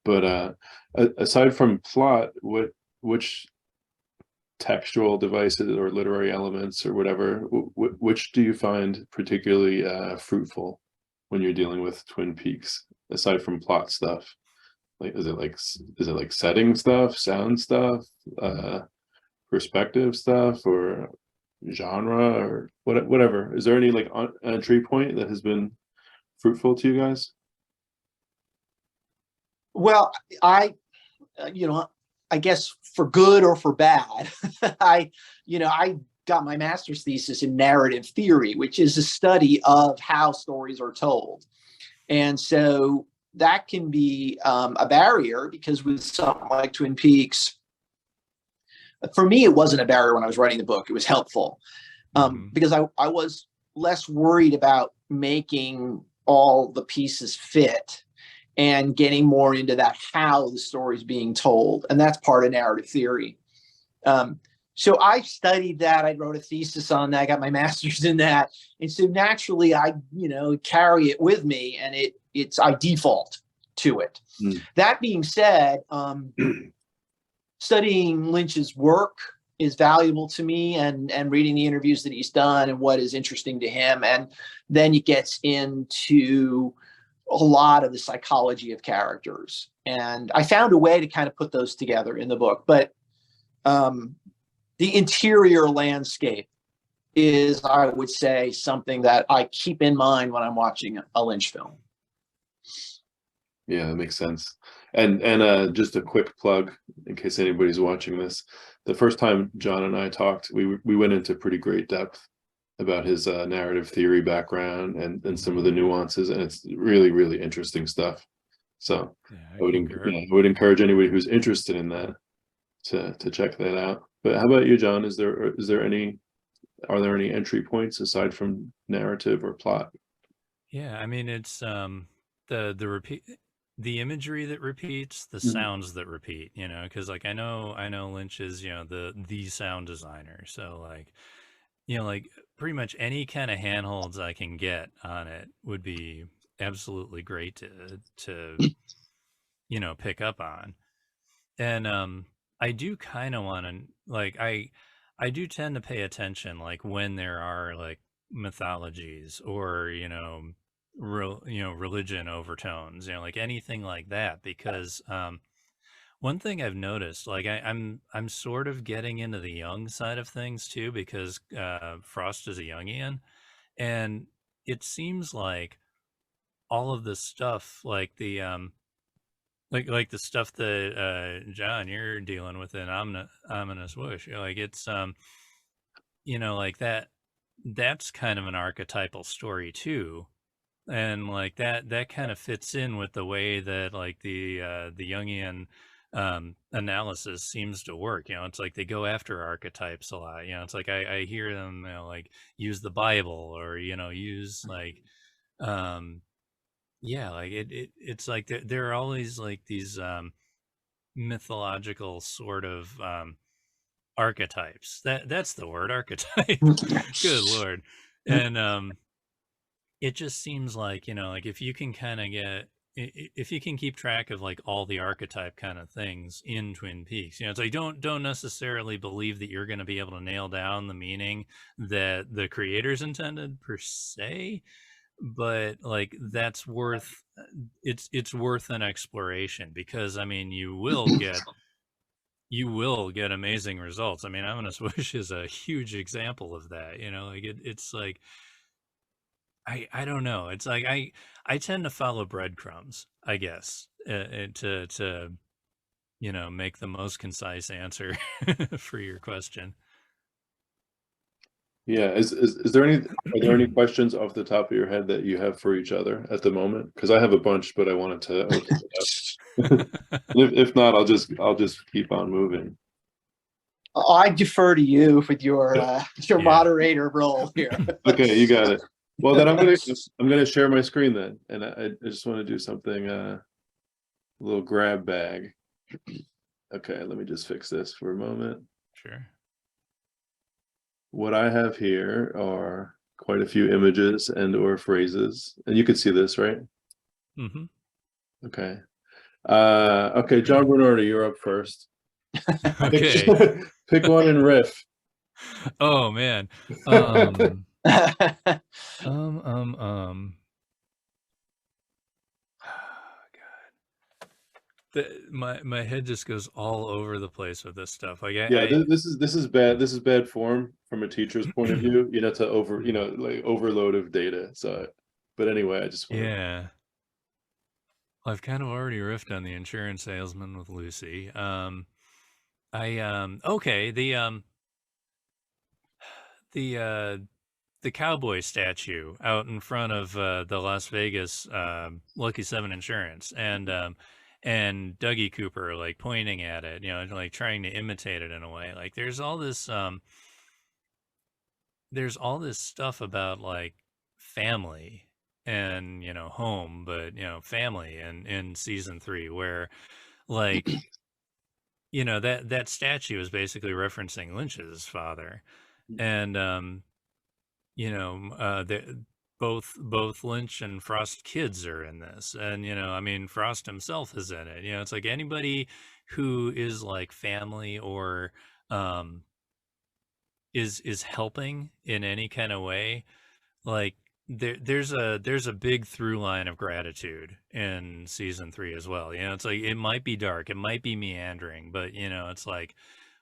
S3: But aside from plot, which textual devices or literary elements or whatever, which do you find particularly fruitful when you're dealing with Twin Peaks, aside from plot stuff? Like, is it like setting stuff, sound stuff, perspective stuff, or genre, or whatever? Is there any like entry point that has been fruitful to you guys?
S2: Well, I guess for good or for bad, I got my master's thesis in narrative theory, which is a study of how stories are told. And so that can be a barrier, because with something like Twin Peaks, for me, it wasn't a barrier when I was writing the book. It was helpful because I was less worried about making all the pieces fit and getting more into that how the story is being told. And that's part of narrative theory. So I studied that. I wrote a thesis on that. I got my master's in that. And so naturally, I carry it with me, and I default to it. That being said, studying Lynch's work is valuable to me, and reading the interviews that he's done and what is interesting to him. And then it gets into a lot of the psychology of characters. And I found a way to kind of put those together in the book. But the interior landscape is, I would say, something that I keep in mind when I'm watching a Lynch film.
S3: Yeah, that makes sense. And just a quick plug in case anybody's watching this. The first time John and I talked, we went into pretty great depth about his narrative theory background and some of the nuances, and it's really, really interesting stuff. So I would encourage anybody who's interested in that to check that out. But how about you, John? Are there any entry points aside from narrative or plot?
S1: Yeah, I mean, it's the imagery that repeats, the sounds that repeat, because like I know Lynch is, the sound designer. So like, like pretty much any kind of handholds I can get on it would be absolutely great to pick up on. And I do kind of want to, like, I do tend to pay attention, like when there are like mythologies or religion overtones, like anything like that, because one thing I've noticed, like I'm sort of getting into the Jung side of things too, because Frost is a Jungian, and it seems like all of this stuff, like the like the stuff that John, you're dealing with in ominous Whoosh, like it's like that's kind of an archetypal story too. And like that kind of fits in with the way that like the Jungian analysis seems to work. It's like they go after archetypes a lot. It's like I hear them like use the Bible, or use like like it's like there are always like these mythological sort of archetypes. That's the word, archetype. Good Lord. And it just seems like, like if you can kind of if you can keep track of like all the archetype kind of things in Twin Peaks, it's like don't necessarily believe that you're going to be able to nail down the meaning that the creators intended per se, but like that's worth it's worth an exploration, because I mean you will get amazing results. I mean, Ominous Whoosh is a huge example of that. Like it's like I don't know. It's like I tend to follow breadcrumbs, I guess, to make the most concise answer for your question.
S3: Yeah, are there any questions off the top of your head that you have for each other at the moment? Because I have a bunch, but I wanted to open it up. if not, I'll just keep on moving.
S2: I defer to you with your moderator role here.
S3: Okay, you got it. Well, then I'm gonna share my screen then, and I just want to do something, a little grab bag. Okay, let me just fix this for a moment.
S1: Sure.
S3: What I have here are quite a few images and or phrases, and you can see this, right?
S1: Mm-hmm.
S3: Okay. Okay, John Bernardi, you're up first.
S1: Okay.
S3: Pick one and riff.
S1: Oh man. Um. My head just goes all over the place with this stuff. Like
S3: Yeah, this is bad. This is bad form from a teacher's point of view. You know, to like overload of data. So, but anyway, I just want
S1: yeah. Well, I've kind of already riffed on the insurance salesman with Lucy. Okay, the cowboy statue out in front of the Las Vegas Lucky 7 Insurance, and Dougie Cooper like pointing at it, you know, like trying to imitate it in a way. Like there's all this stuff about like family and, you know, home, but, you know, family in season 3 where like, you know, that statue is basically referencing Lynch's father. And you know, both Lynch and Frost kids are in this, and you know, I mean, Frost himself is in it. You know, it's like anybody who is like family or um, is helping in any kind of way. Like there's a big through line of gratitude in season 3 as well. You know, it's like it might be dark, it might be meandering, but you know, it's like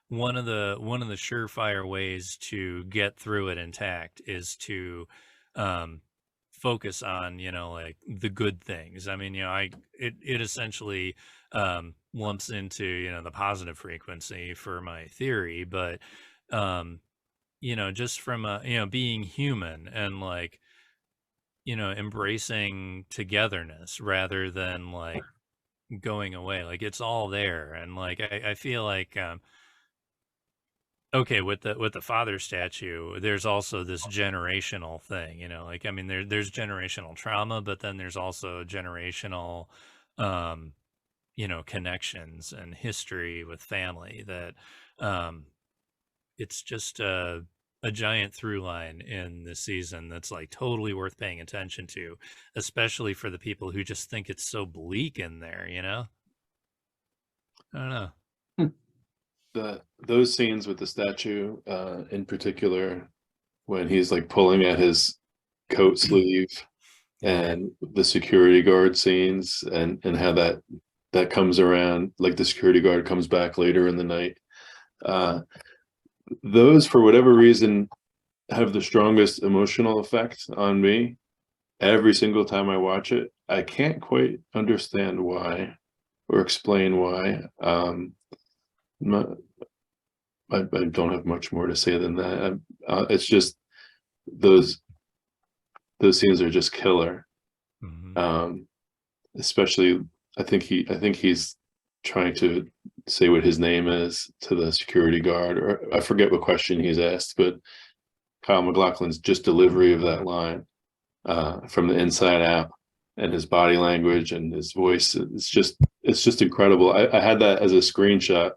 S1: one of the surefire ways to get through it intact is to focus on, you know, like the good things. I mean, you know, it essentially lumps into, you know, the positive frequency for my theory, but you know, just from you know, being human and like, you know, embracing togetherness rather than like going away. Like it's all there, and like I feel like okay, with the father statue, there's also this generational thing, you know, like I mean there's generational trauma, but then there's also generational um you know, connections and history with family that um it's just a giant through line in this season that's like totally worth paying attention to, especially for the people who just think it's so bleak in there, you know? I don't know.
S3: those scenes with the statue, in particular, when he's like pulling at his coat sleeve, and the security guard scenes, and how that comes around, like the security guard comes back later in the night. Those, for whatever reason, have the strongest emotional effect on me every single time I watch it. I can't quite understand why or explain why. I don't have much more to say than that. It's just those scenes are just killer.
S1: Mm-hmm.
S3: Especially, I think he's trying to say what his name is to the security guard, or I forget what question he's asked, but Kyle MacLachlan's just delivery of that line from the inside out, and his body language and his voice, it's just incredible. I had that as a screenshot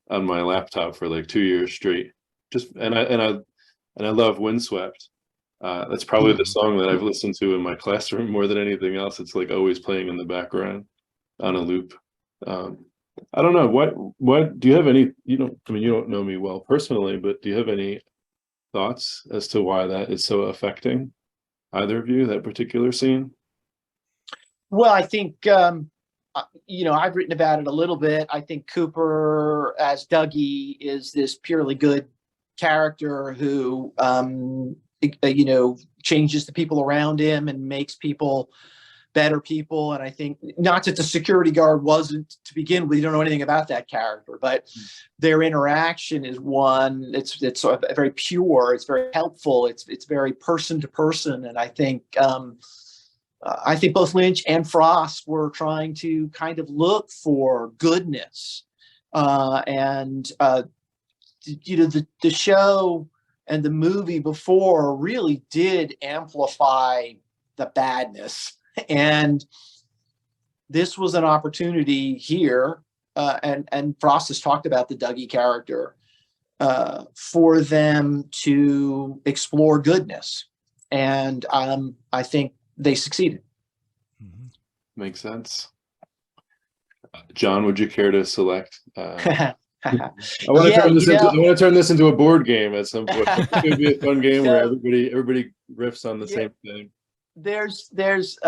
S3: on my laptop for like 2 years straight. And I love Windswept. That's probably the song that I've listened to in my classroom more than anything else. It's like always playing in the background on a loop. I don't know, what do you have any, you know, I mean, you don't know me well personally, but do you have any thoughts as to why that is so affecting either of you, that particular scene?
S2: Well, I think, you know, I've written about it a little bit. I think Cooper as Dougie is this purely good character who, you know, changes the people around him and makes people better people. And I think, not that the security guard wasn't to begin with, you don't know anything about that character, but their interaction is one, it's sort of very pure, it's very helpful, it's very person to person. And I think both Lynch and Frost were trying to kind of look for goodness. And you know, the show and the movie before really did amplify the badness. And this was an opportunity here, and Frost has talked about the Dougie character, for them to explore goodness. And I think they succeeded.
S3: Makes sense. John, would you care to select I want to
S2: Yeah,
S3: turn this
S2: you
S3: into.
S2: know,
S3: I want to turn this into a board game at some point. It's going to be a fun game where
S2: so
S3: everybody riffs on the
S2: yeah,
S3: same thing.
S2: there's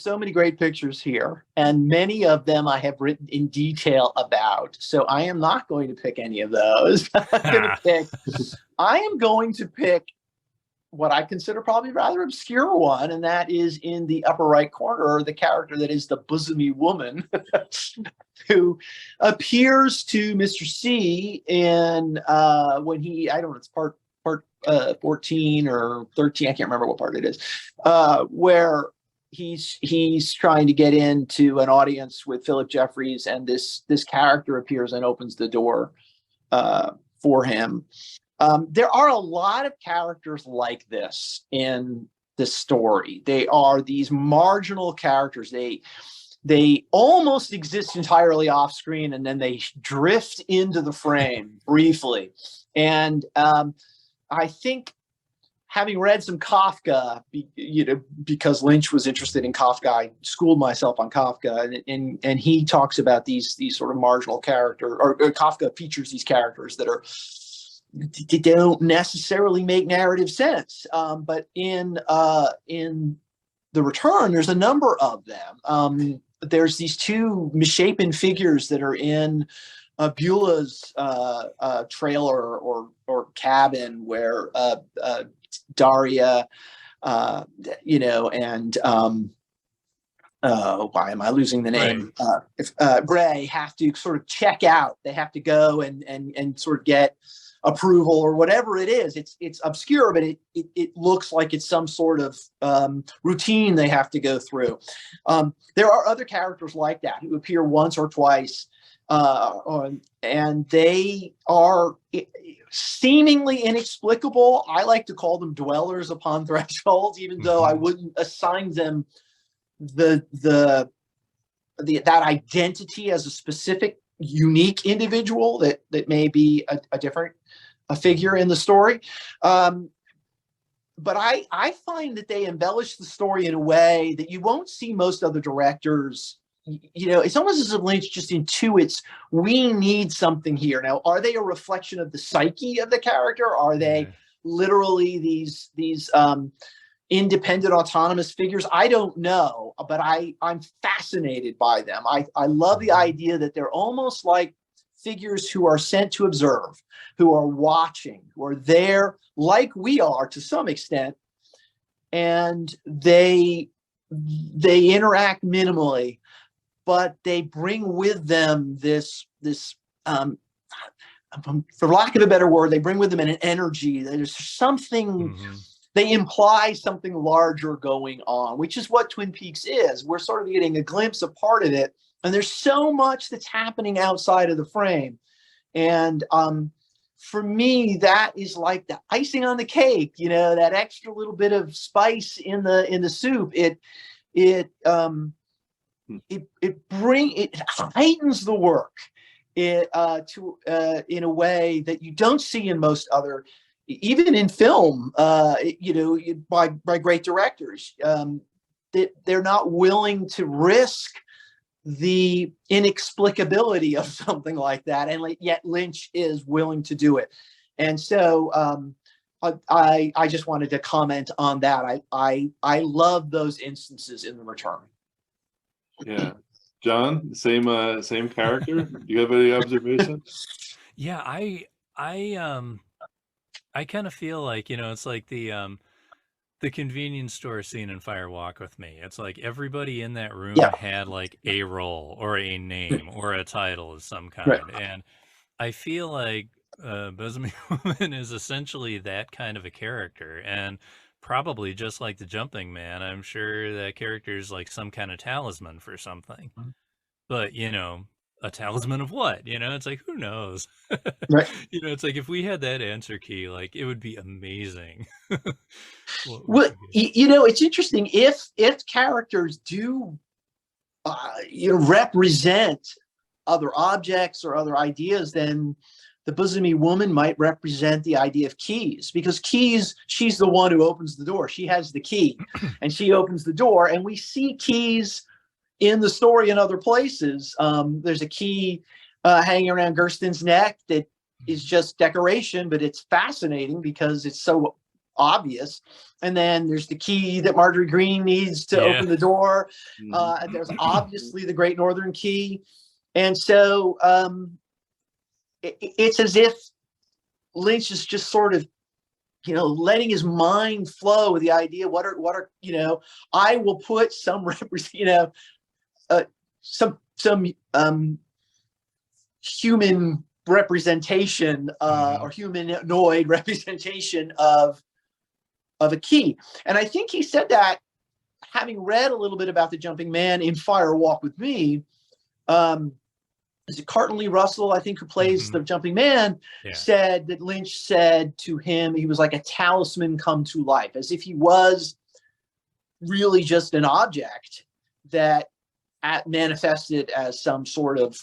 S2: so many great pictures here, and many of them I have written in detail about. So I am not going to pick any of those. I am going to pick what I consider probably a rather obscure one, and that is in the upper right corner, the character that is the Bosomy woman, who appears to Mr. C in when he, I don't know, it's part 14 or 13, I can't remember what part it is, where he's trying to get into an audience with Philip Jeffries, and this character appears and opens the door for him. There are a lot of characters like this in the story. They are these marginal characters. They almost exist entirely off screen, and then they drift into the frame briefly. And I think, having read some Kafka, because Lynch was interested in Kafka, I schooled myself on Kafka, and he talks about these sort of marginal characters, or Kafka features these characters that they don't necessarily make narrative sense. But in The Return, there's a number of them. There's these two misshapen figures that are in Beulah's trailer or cabin, where Daria, and why am I losing the name? Ray have to sort of check out. They have to go and sort of get approval or whatever it is. It's obscure, but it looks like it's some sort of routine they have to go through. There are other characters like that who appear once or twice, and they are seemingly inexplicable. I like to call them dwellers upon thresholds, even though I wouldn't assign them that identity as a specific, unique individual that may be a different figure in the story. But I find that they embellish the story in a way that you won't see most other directors. It's almost as if Lynch just intuits, we need something here. Now, are they a reflection of the psyche of the character? Are they literally these independent, autonomous figures? I don't know, but I'm fascinated by them. I love the idea that they're almost like figures who are sent to observe, who are watching, who are there like we are to some extent, and they interact minimally, but they bring with them this for lack of a better word, they bring with them an energy. There's something, they imply something larger going on, which is what Twin Peaks is. We're sort of getting a glimpse of part of it, and there's so much that's happening outside of the frame. And for me, that is like the icing on the cake, that extra little bit of spice in the soup. It heightens the work in a way that you don't see in most other, even in film, by great directors. They're not willing to risk the inexplicability of something like that, and yet Lynch is willing to do it. And so I just wanted to comment on that. I love those instances in The Return.
S3: Yeah. John, same character. Do you have any observations?
S1: Yeah, I kind of feel like, it's like the convenience store scene in Fire Walk with Me. It's like everybody in that room had like a role or a name or a title of some kind. And I feel like Bosomy Woman is essentially that kind of a character. And probably just like the Jumping Man, I'm sure that character is like some kind of talisman for something. But, a talisman of what? It's like, who knows?
S2: Right.
S1: It's like if we had that answer key, like it would be amazing.
S2: Well, it's interesting if characters do represent other objects or other ideas, then the Bosomy Woman might represent the idea of keys, because keys, she's the one who opens the door. She has the key and she opens the door, and we see keys in the story in other places. There's a key hanging around Gersten's neck that is just decoration, but it's fascinating because it's so obvious. And then there's the key that Marjorie Green needs to open the door. There's obviously the Great Northern Key. And so it's as if Lynch is just sort of, letting his mind flow with the idea, what are, I will put some, some human representation or humanoid representation of a key. And I think he said that, having read a little bit about the Jumping Man in Fire Walk with Me. Is it Carlton Lee Russell, I think, who plays the Jumping Man, said that Lynch said to him, he was like a talisman come to life, as if he was really just an object that manifested as some sort of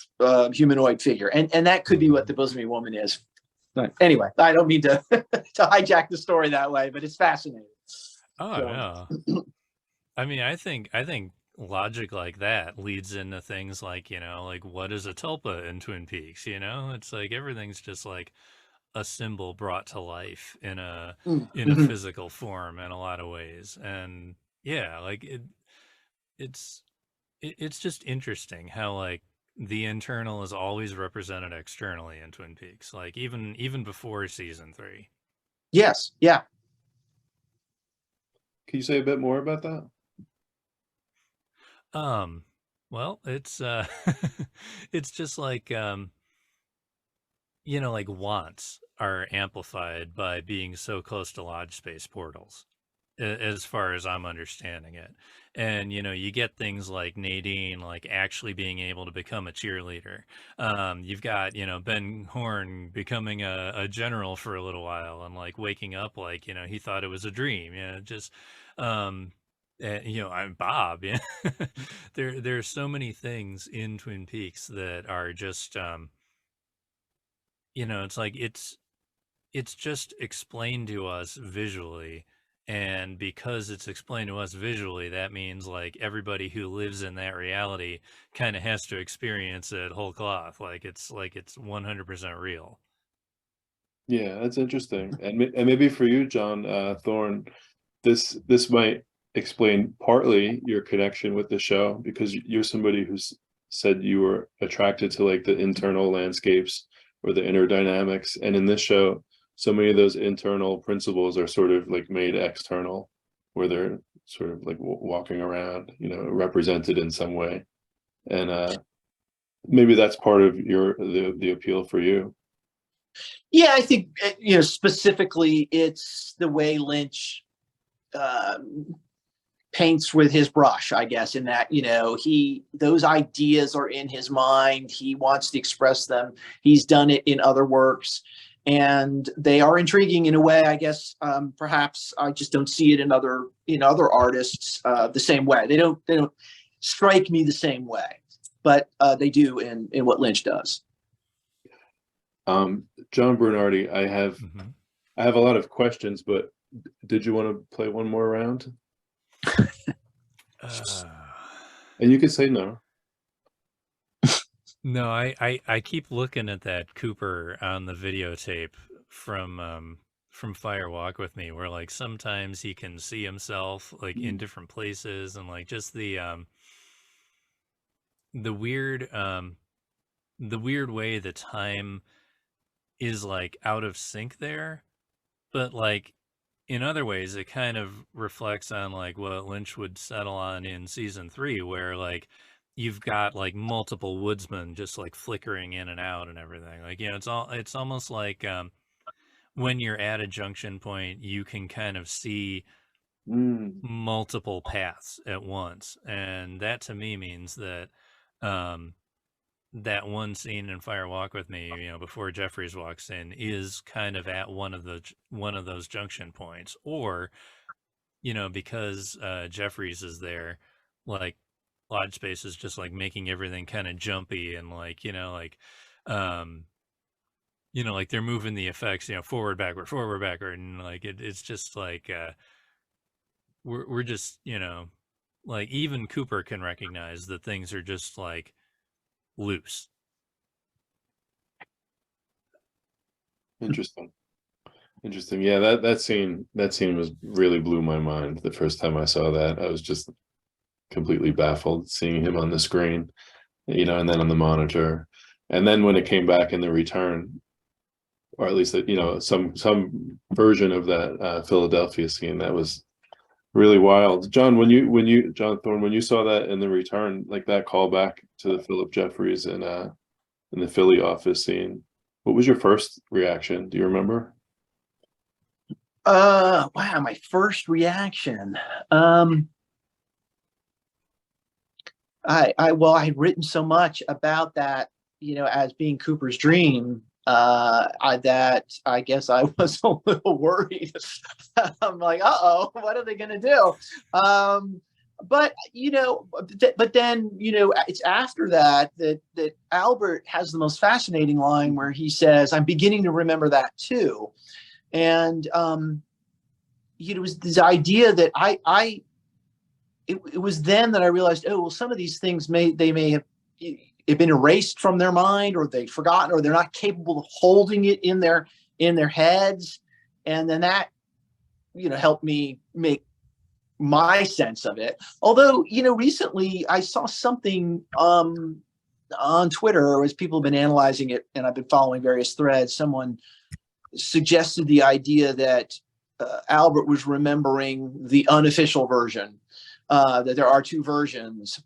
S2: humanoid figure. And that could be what the Bosomy woman is. But anyway, I don't mean to to hijack the story that way, but it's fascinating.
S1: Oh, no. I mean, I think logic like that leads into things like, like what is a tulpa in Twin Peaks? It's like everything's just like a symbol brought to life in a physical form in a lot of ways. And yeah, like it's just interesting how like the internal is always represented externally in Twin Peaks, like even before season 3.
S2: Yes. Yeah.
S3: Can you say a bit more about that?
S1: Well, it's it's just like like wants are amplified by being so close to lodge space portals, as far as I'm understanding it. And you get things like Nadine like actually being able to become a cheerleader. You've got Ben Horn becoming a general for a little while and like waking up like he thought it was a dream. Just I'm Bob. Yeah. There's so many things in Twin Peaks that are just it's like it's just explained to us visually, and because it's explained to us visually, that means like everybody who lives in that reality kind of has to experience it whole cloth, like it's 100% real.
S3: Yeah, that's interesting. And maybe for you, John Thorne, this might explain partly your connection with the show, because you're somebody who's said you were attracted to like the internal landscapes or the inner dynamics, and in this show so many of those internal principles are sort of like made external, where they're sort of like walking around, represented in some way. And maybe that's part of the appeal for you.
S2: Yeah, I think specifically it's the way Lynch paints with his brush, I guess, in that those ideas are in his mind. He wants to express them. He's done it in other works, and they are intriguing in a way. I guess perhaps I just don't see it in other artists the same way. They don't strike me the same way, but they do in what Lynch does.
S3: John Bernardi, I have a lot of questions, but did you want to play one more round? And you can say no.
S1: No, I keep looking at that Cooper on the videotape from Fire Walk with Me, where like sometimes he can see himself like in different places, and like just the weird way the time is like out of sync there, but like in other ways it kind of reflects on like what Lynch would settle on in season 3, where like you've got like multiple woodsmen just like flickering in and out and everything. Like it's almost like when you're at a junction point, you can kind of see multiple paths at once, and that to me means that that one scene in Fire Walk with Me, before Jeffries walks in, is kind of at one of those junction points, or because Jeffries is there, like Lodge Space is just like making everything kind of jumpy and like like they're moving the effects, forward, backward, and like it's just like we're just like even Cooper can recognize that things are just like loose.
S3: Interesting. Interesting. Yeah, that scene was really blew my mind the first time I saw that. I was just completely baffled seeing him on the screen, you know, and then on the monitor. And then when it came back in the return, or at least, you know, some version of that Philadelphia scene, that was really wild. John, John Thorne, when you saw that in the return, like that callback to the Philip Jeffries and in the Philly office scene, what was your first reaction? Do you remember?
S2: Wow, my first reaction. Well, I had written so much about that, you know, as being Cooper's dream, that I guess I was a little worried. I'm like, uh-oh, what are they going to do? But, you know, but then, you know, it's after that Albert has the most fascinating line where he says, I'm beginning to remember that too. And, you know, it was this idea that it was then that I realized, oh, well, some of these things may have been erased from their mind, or they've forgotten, or they're not capable of holding it in their heads. And then that, you know, helped me make my sense of it. Although, you know, recently I saw something on Twitter as people have been analyzing it, and I've been following various threads. Someone suggested the idea that Albert was remembering the unofficial version, that there are two versions.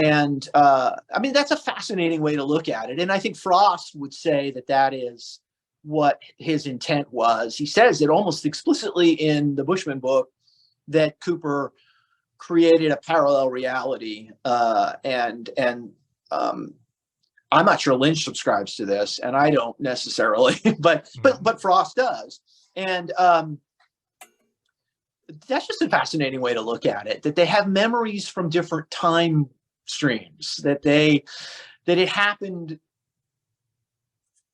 S2: And I mean, that's a fascinating way to look at it. And I think Frost would say that that is what his intent was. He says it almost explicitly in the Bushman book that Cooper created a parallel reality. And I'm not sure Lynch subscribes to this, and I don't necessarily, but Frost does. And that's just a fascinating way to look at it, that they have memories from different time streams, that it happened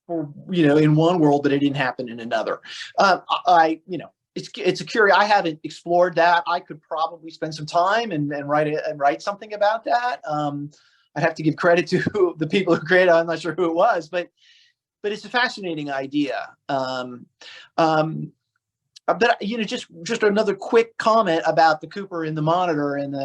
S2: for, you know, in one world, but it didn't happen in another. You know, it's a curious. I haven't explored that. I could probably spend some time and write something about that. I'd have to give credit to the people who created it. I'm not sure who it was, but it's a fascinating idea. But, you know, just another quick comment about the Cooper in the monitor, and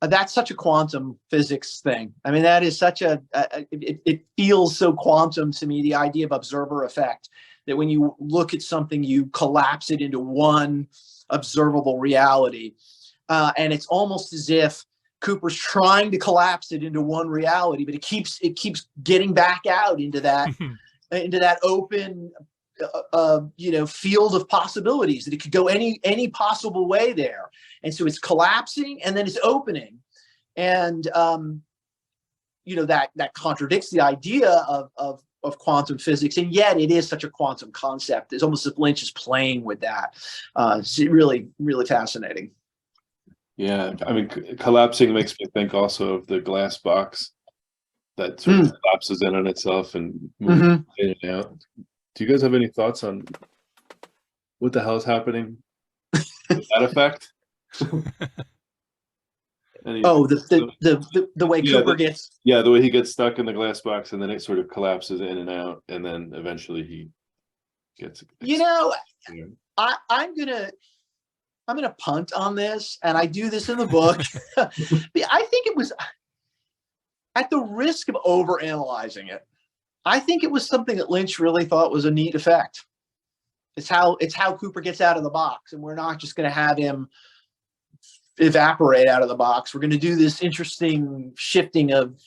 S2: that's such a quantum physics thing. I mean, that is such it feels so quantum to me, the idea of observer effect, that when you look at something, you collapse it into one observable reality. And it's almost as if Cooper's trying to collapse it into one reality, but it keeps getting back out into that, into that open, you know, field of possibilities, that it could go any possible way there. And so it's collapsing and then it's opening. And, you know, that contradicts the idea of quantum physics. And yet it is such a quantum concept. It's almost as if Lynch is playing with that. It's really, really fascinating.
S3: Yeah. I mean, collapsing makes me think also of the glass box that sort of collapses in on itself and moves in and out. Do you guys have any thoughts on what the hell is happening with that effect?
S2: The way Cooper gets.
S3: Yeah, the way he gets stuck in the glass box and then it sort of collapses in and out, and then eventually he gets.
S2: You know, I'm gonna punt on this, and I do this in the book. I think it was, at the risk of overanalyzing it, I think it was something that Lynch really thought was a neat effect. It's how Cooper gets out of the box, and we're not just going to have him evaporate out of the box. We're going to do this interesting shifting of.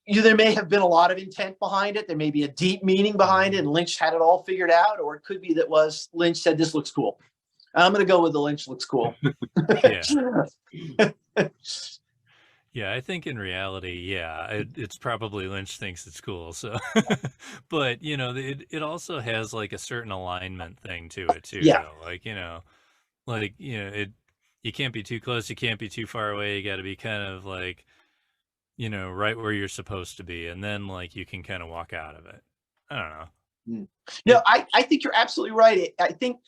S2: There may have been a lot of intent behind it. There may be a deep meaning behind it, and Lynch had it all figured out, or it could be that Lynch said, "This looks cool." I'm going to go with the Lynch looks cool.
S1: Yeah. Yeah, I think in reality, yeah, it's probably Lynch thinks it's cool. So, but you know, it also has like a certain alignment thing to it too.
S2: Yeah.
S1: Though. Like, you know, you can't be too close, you can't be too far away. You got to be kind of like, you know, right where you're supposed to be, and then like you can kind of walk out of it. I don't know.
S2: No, I think you're absolutely right. I think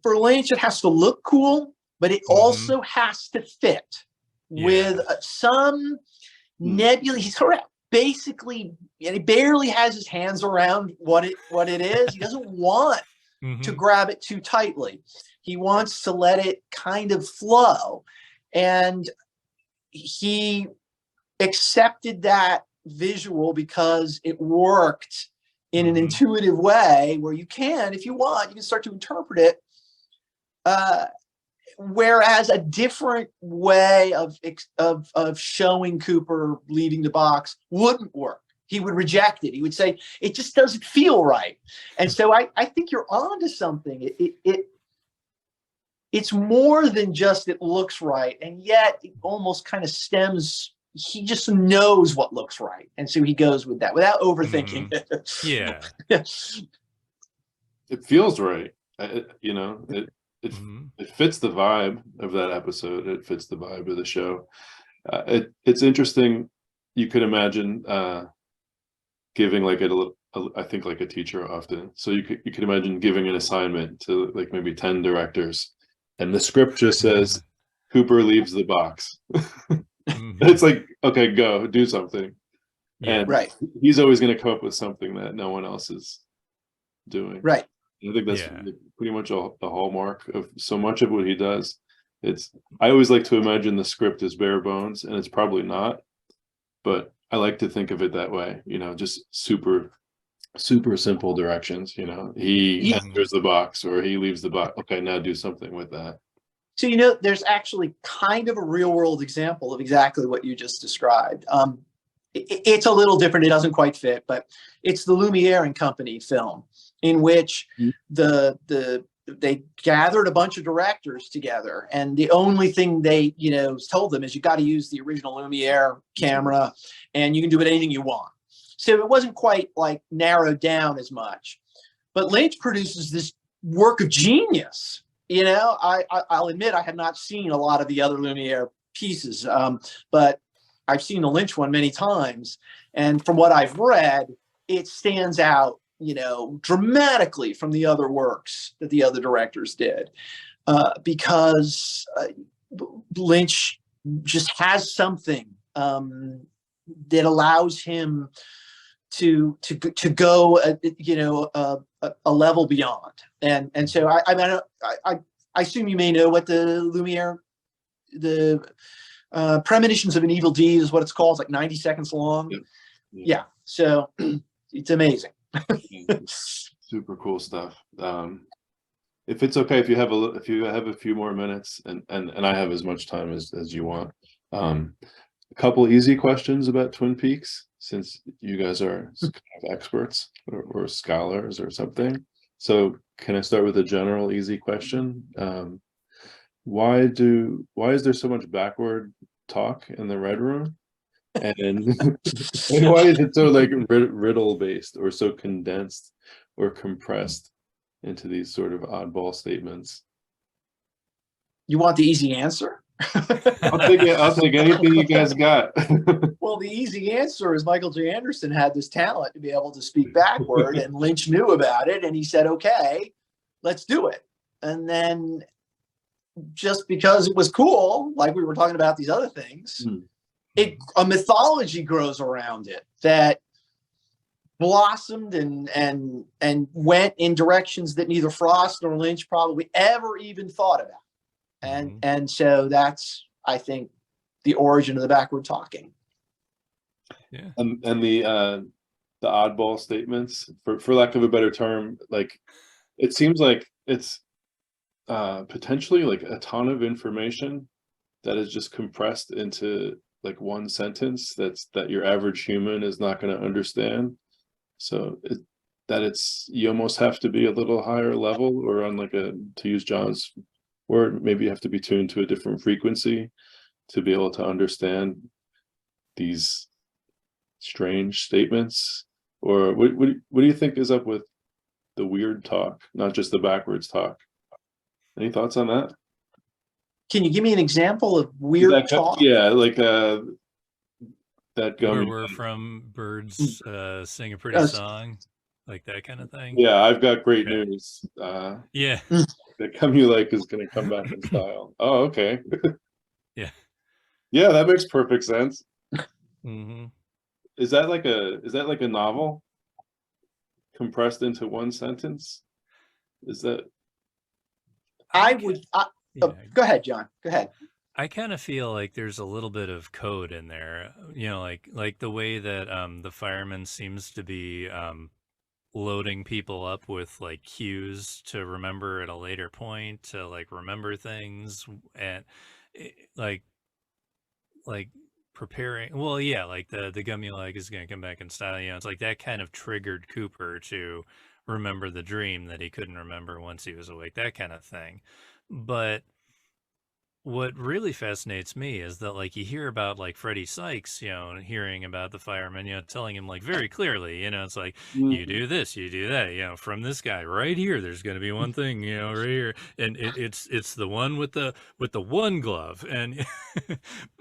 S2: for Lynch, it has to look cool, but it also has to fit with some nebula. He's correct. basically, and he barely has his hands around what it is. He doesn't want to grab it too tightly. He wants to let it kind of flow. And he accepted that visual because it worked in an intuitive way where you can, if you want, you can start to interpret it. Whereas a different way of showing Cooper leaving the box wouldn't work. He would reject it. He would say, it just doesn't feel right. And so I think you're onto something. It's more than just it looks right. And yet it almost kind of stems, he just knows what looks right. And so he goes with that without overthinking it.
S1: Yeah.
S3: It feels right. You know, it fits the vibe of that episode. It fits the vibe of the show. It's interesting. You could imagine giving like I think like a teacher often. So you could imagine giving an assignment to like maybe 10 directors, and the script just says Cooper leaves the box. It's like, okay, go do something.
S1: Yeah.
S3: And he's always going to come up with something that no one else is doing.
S2: Right.
S3: I think that's pretty much the hallmark of so much of what he does. I always like to imagine the script as bare bones, and it's probably not, but I like to think of it that way, you know, just super simple directions. You know, he enters the box or he leaves the box. Okay, now do something with that.
S2: So, you know, there's actually kind of a real world example of exactly what you just described. It's a little different. It doesn't quite fit, but it's the Lumiere and Company film in which they gathered a bunch of directors together, and the only thing they, you know, told them is you got to use the original Lumiere camera and you can do anything you want. So it wasn't quite like narrowed down as much, but Lynch produces this work of genius. You know, I'll admit I have not seen a lot of the other Lumiere pieces, but I've seen the Lynch one many times. And from what I've read, it stands out, you know, dramatically from the other works that the other directors did, because Lynch just has something that allows him to go, you know, a level beyond. And so I assume you may know what the Lumiere, the Premonitions of an Evil Deed is what it's called. It's like 90 seconds long. Yeah. So it's amazing.
S3: Super cool stuff. If it's okay, if you have a few more minutes, and I have as much time as you want, a couple easy questions about Twin Peaks, since you guys are kind of experts or scholars or something. So can I start with a general easy question? Why is there so much backward talk in the Red Room? And why is it so like riddle based or so condensed or compressed into these sort of oddball statements?
S2: You want the easy answer?
S3: I'll take anything you guys got.
S2: Well, the easy answer is Michael J. Anderson had this talent to be able to speak backward, and Lynch knew about it, and he said, okay, let's do it. And then just because it was cool, like we were talking about these other things, a mythology grows around it that blossomed and went in directions that neither Frost nor Lynch probably ever even thought about. And so that's, I think, the origin of the backward talking.
S1: Yeah.
S3: And the oddball statements, for lack of a better term, like it seems like it's potentially like a ton of information that is just compressed into like one sentence that your average human is not going to understand. So you almost have to be a little higher level, or on like to use John's word, maybe you have to be tuned to a different frequency to be able to understand these strange statements. Or what do you think is up with the weird talk, not just the backwards talk? Any thoughts on that?
S2: Can you give me an example of weird talk?
S3: Yeah, like that gummy.
S1: Where we're from, birds sing a pretty song, like that kind of thing.
S3: Yeah, I've got great news.
S1: Yeah.
S3: The gum you like is going to come back in style. Oh, okay.
S1: Yeah.
S3: Yeah, that makes perfect sense. is that like a novel compressed into one sentence? Is that?
S2: Go ahead, John. Go ahead.
S1: I kind of feel like there's a little bit of code in there, you know, like the way that the fireman seems to be loading people up with like cues to remember at a later point, to like remember things, and like preparing. Well, yeah, like the gummy leg is going to come back in style. You know, it's like that kind of triggered Cooper to remember the dream that he couldn't remember once he was awake, that kind of thing. But what really fascinates me is that, like, you hear about like Freddie Sykes, you know, and hearing about the fireman, you know, telling him like very clearly, you know, it's like, you do this, you do that, you know, from this guy right here, there's going to be one thing, you know, right here, and it's the one with the one glove, and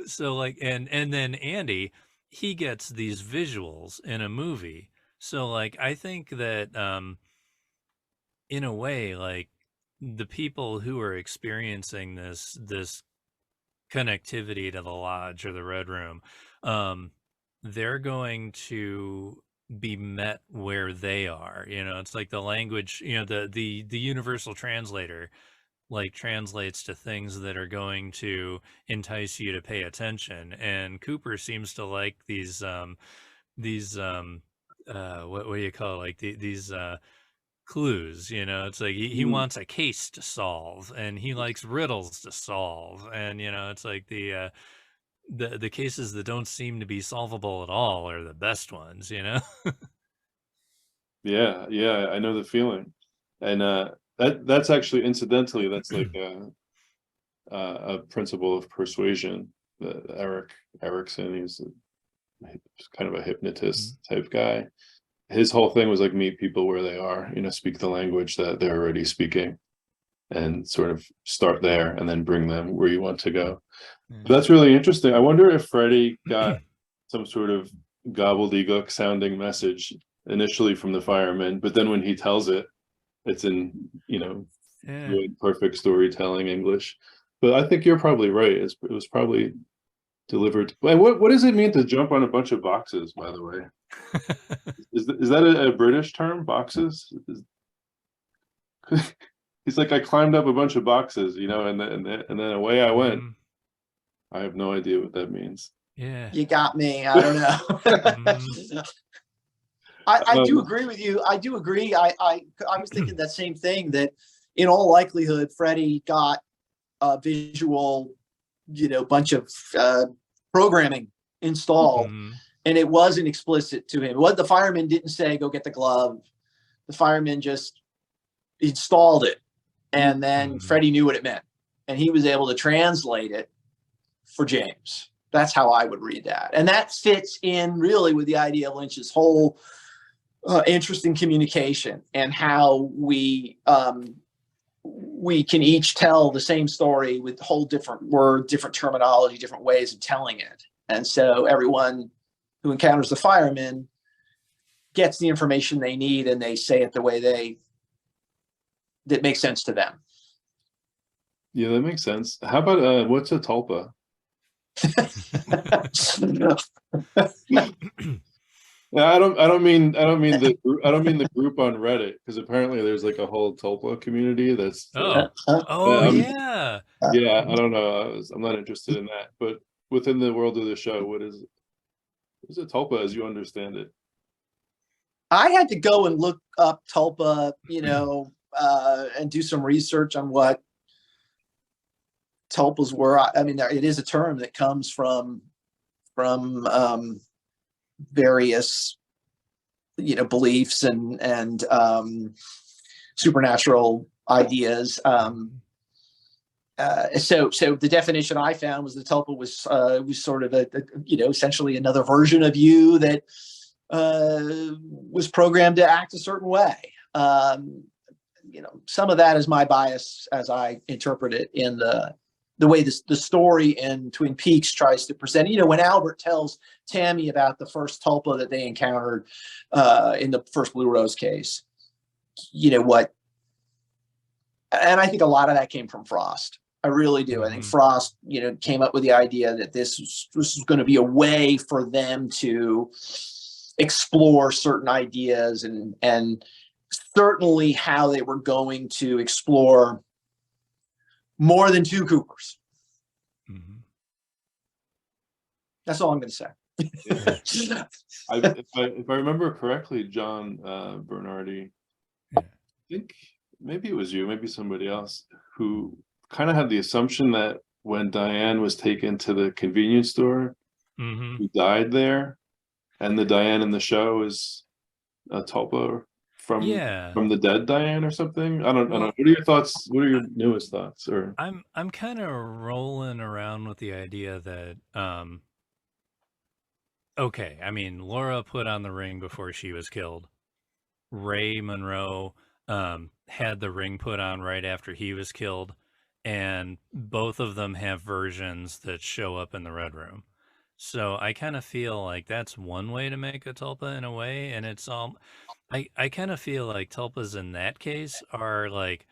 S1: so like, and then Andy, he gets these visuals in a movie, so like I think that in a way, like, the people who are experiencing this connectivity to the lodge or the red room, they're going to be met where they are. You know, it's like the language, you know, the universal translator like translates to things that are going to entice you to pay attention. And Cooper seems to like these what do you call it? Like these clues, you know, it's like he wants a case to solve, and he likes riddles to solve, and you know, it's like the cases that don't seem to be solvable at all are the best ones, you know.
S3: Yeah, I know the feeling, and that's actually incidentally, that's like a principle of persuasion that Erickson, he's kind of a hypnotist type guy. His whole thing was like, meet people where they are, you know, speak the language that they're already speaking, and sort of start there and then bring them where you want to go. But that's really interesting. I wonder if Freddie got some sort of gobbledygook sounding message initially from the fireman, but then when he tells it, it's in, you know, really perfect storytelling English. But I think you're probably right. It was probably delivered. And what does it mean to jump on a bunch of boxes, by the way? Is that a British term, boxes? He's like, I climbed up a bunch of boxes, you know, and then away I went. I have no idea what that means.
S1: Yeah,
S2: you got me. I don't know. I do agree with you. I do agree. I was thinking that same thing, that in all likelihood, Freddie got a visual, you know, bunch of programming installed. And it wasn't explicit to him. What the fireman didn't say, go get the glove. The fireman just installed it. And then Freddie knew what it meant. And he was able to translate it for James. That's how I would read that. And that fits in really with the idea of Lynch's whole interest in communication, and how we can each tell the same story with whole different words, different terminology, different ways of telling it. And so everyone who encounters the fireman gets the information they need, and they say it the way that makes sense to them.
S3: Yeah, that makes sense. How about what's a tulpa? Yeah, I don't mean the group on Reddit, because apparently there's like a whole tulpa community that's
S1: yeah.
S3: Yeah, I don't know. I'm not interested in that. But within the world of the show, what is a tulpa as you understand it?
S2: I had to go and look up tulpa, you know, and do some research on what tulpas were. I mean, it is a term that comes from various, you know, beliefs and supernatural ideas. So the definition I found was the tulpa was sort of a you know, essentially another version of you that was programmed to act a certain way. You know, some of that is my bias as I interpret it in the way the story in Twin Peaks tries to present. You know, when Albert tells Tammy about the first tulpa that they encountered in the first Blue Rose case, you know what? And I think a lot of that came from Frost. I really do. I think
S1: Mm-hmm.
S2: Frost, came up with the idea that this was going to be a way for them to explore certain ideas, and certainly how they were going to explore more than two Coopers.
S1: Mm-hmm.
S2: That's all I'm going to say.
S3: Yeah. If I remember correctly, John Bernardi,
S1: Yeah.
S3: I think maybe it was you, maybe somebody else, who kind of had the assumption that when Diane was taken to the convenience store,
S1: Mm-hmm.
S3: he died there, and the Diane in the show is a tulpa from the dead Diane or something. I don't know. What are your thoughts? What are your newest thoughts? Or
S1: I'm kind of rolling around with the idea that okay, I mean, Laura put on the ring before she was killed. Ray Monroe had the ring put on right after he was killed, and both of them have versions that show up in the Red Room. So I kind of feel like that's one way to make a tulpa in a way, and it's all. I kind of feel like tulpas in that case are like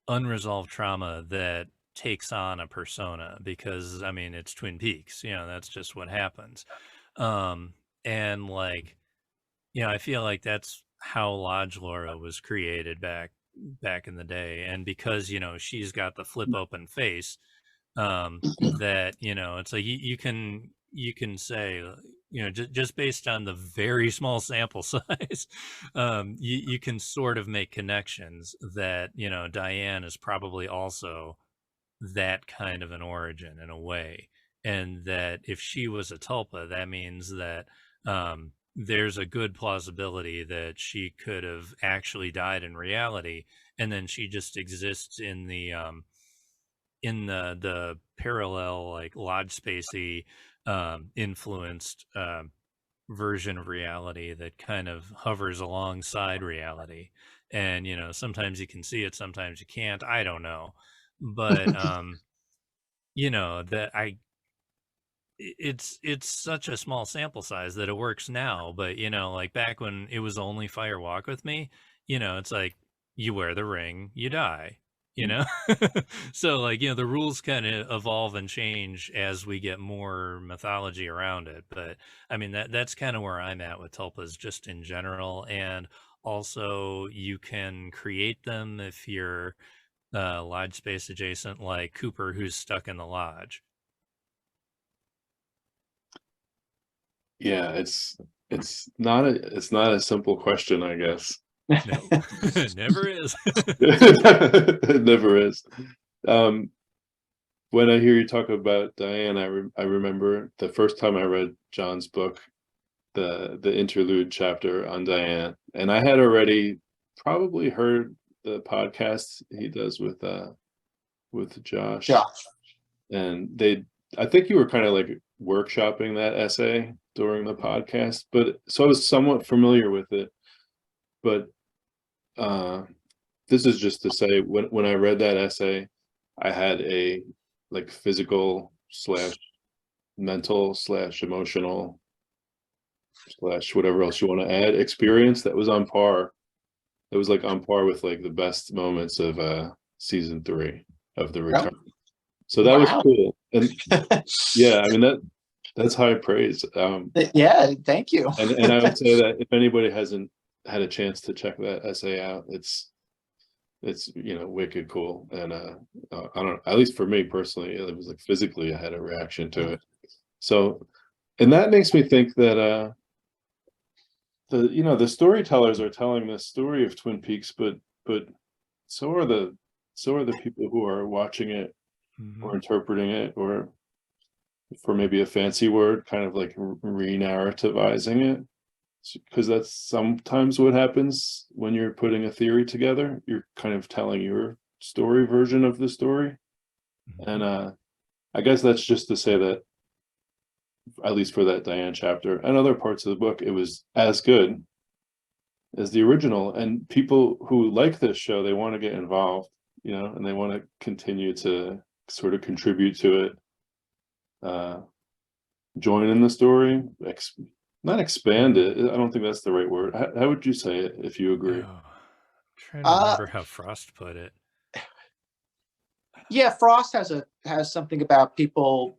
S1: unresolved trauma that takes on a persona because I mean it's Twin Peaks, that's just what happens. And like, I feel like that's how Lodge Laura was created back in the day. And because, she's got the flip open face, that, it's like you can say, just based on the very small sample size, you can sort of make connections that, Diane is probably also that kind of an origin in a way. And that if she was a tulpa, that means that there's a good plausibility that she could have actually died in reality, and then she just exists in the parallel, like lodge spacey influenced version of reality that kind of hovers alongside reality. And sometimes you can see it, sometimes you can't. I don't know, but that it's such a small sample size that it works now, but like back when it was only Fire Walk with Me, it's like you wear the ring, you die, you know. So like, the rules kind of evolve and change as we get more mythology around it. But I mean, that's kind of where I'm at with tulpas just in general. And also you can create them if you're lodge space adjacent, like Cooper, who's stuck in the lodge.
S3: yeah, it's not a simple question, I guess.
S1: No, it never is.
S3: It never is. When I hear you talk about Diane, I remember the first time I read John's book, the interlude chapter on Diane, and I had already probably heard the podcast he does with Josh.
S2: Yeah.
S3: And I think you were kind of like workshopping that essay during the podcast, but so I was somewhat familiar with it. But this is just to say, when I read that essay, I had a like physical / mental / emotional / whatever else you want to add experience that was on par. It was like on par with like the best moments of season 3 of The Return. So that was cool. And yeah, I mean that's high praise.
S2: Yeah, thank you.
S3: And I would say that if anybody hasn't had a chance to check that essay out, it's wicked cool. And I don't know, at least for me personally, it was like physically I had a reaction to it. So, and that makes me think that the storytellers are telling this story of Twin Peaks, but so are the people who are watching it or interpreting it, or for maybe a fancy word, kind of like re-narrativizing it. Because that's sometimes what happens when you're putting a theory together. You're kind of telling your story version of the story. And I guess that's just to say that, at least for that Diane chapter and other parts of the book, it was as good as the original. And people who like this show, they want to get involved, and they want to continue to sort of contribute to it, join in the story, not expand it. I don't think that's the right word. How would you say it if you agree?
S1: I'm trying to remember how Frost put it.
S2: Yeah, Frost has something about people,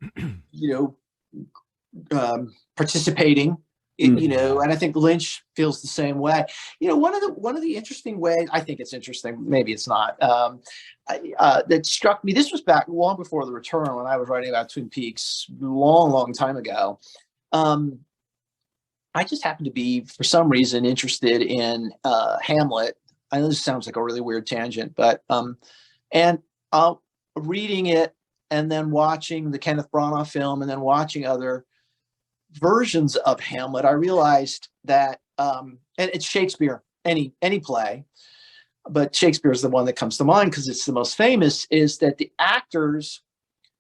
S2: participating. And I think Lynch feels the same way. One of the interesting ways, I think it's interesting, maybe it's not, that struck me. This was back long before The Return, when I was writing about Twin Peaks, long time ago. I just happened to be, for some reason, interested in Hamlet. I know this sounds like a really weird tangent, but and reading it and then watching the Kenneth Branagh film and then watching other versions of Hamlet, I realized that, and it's Shakespeare, any play, but Shakespeare is the one that comes to mind because it's the most famous, is that the actors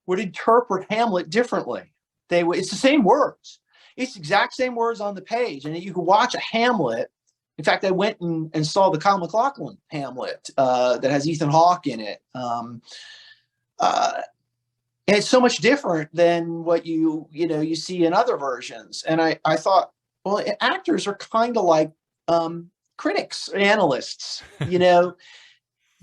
S2: would interpret Hamlet differently. It's the same words. It's the exact same words on the page. And you can watch a Hamlet. In fact, I went and saw the Kyle MacLachlan Hamlet that has Ethan Hawke in it. And it's so much different than what you see in other versions. And I thought, well, actors are kind of like critics, analysts.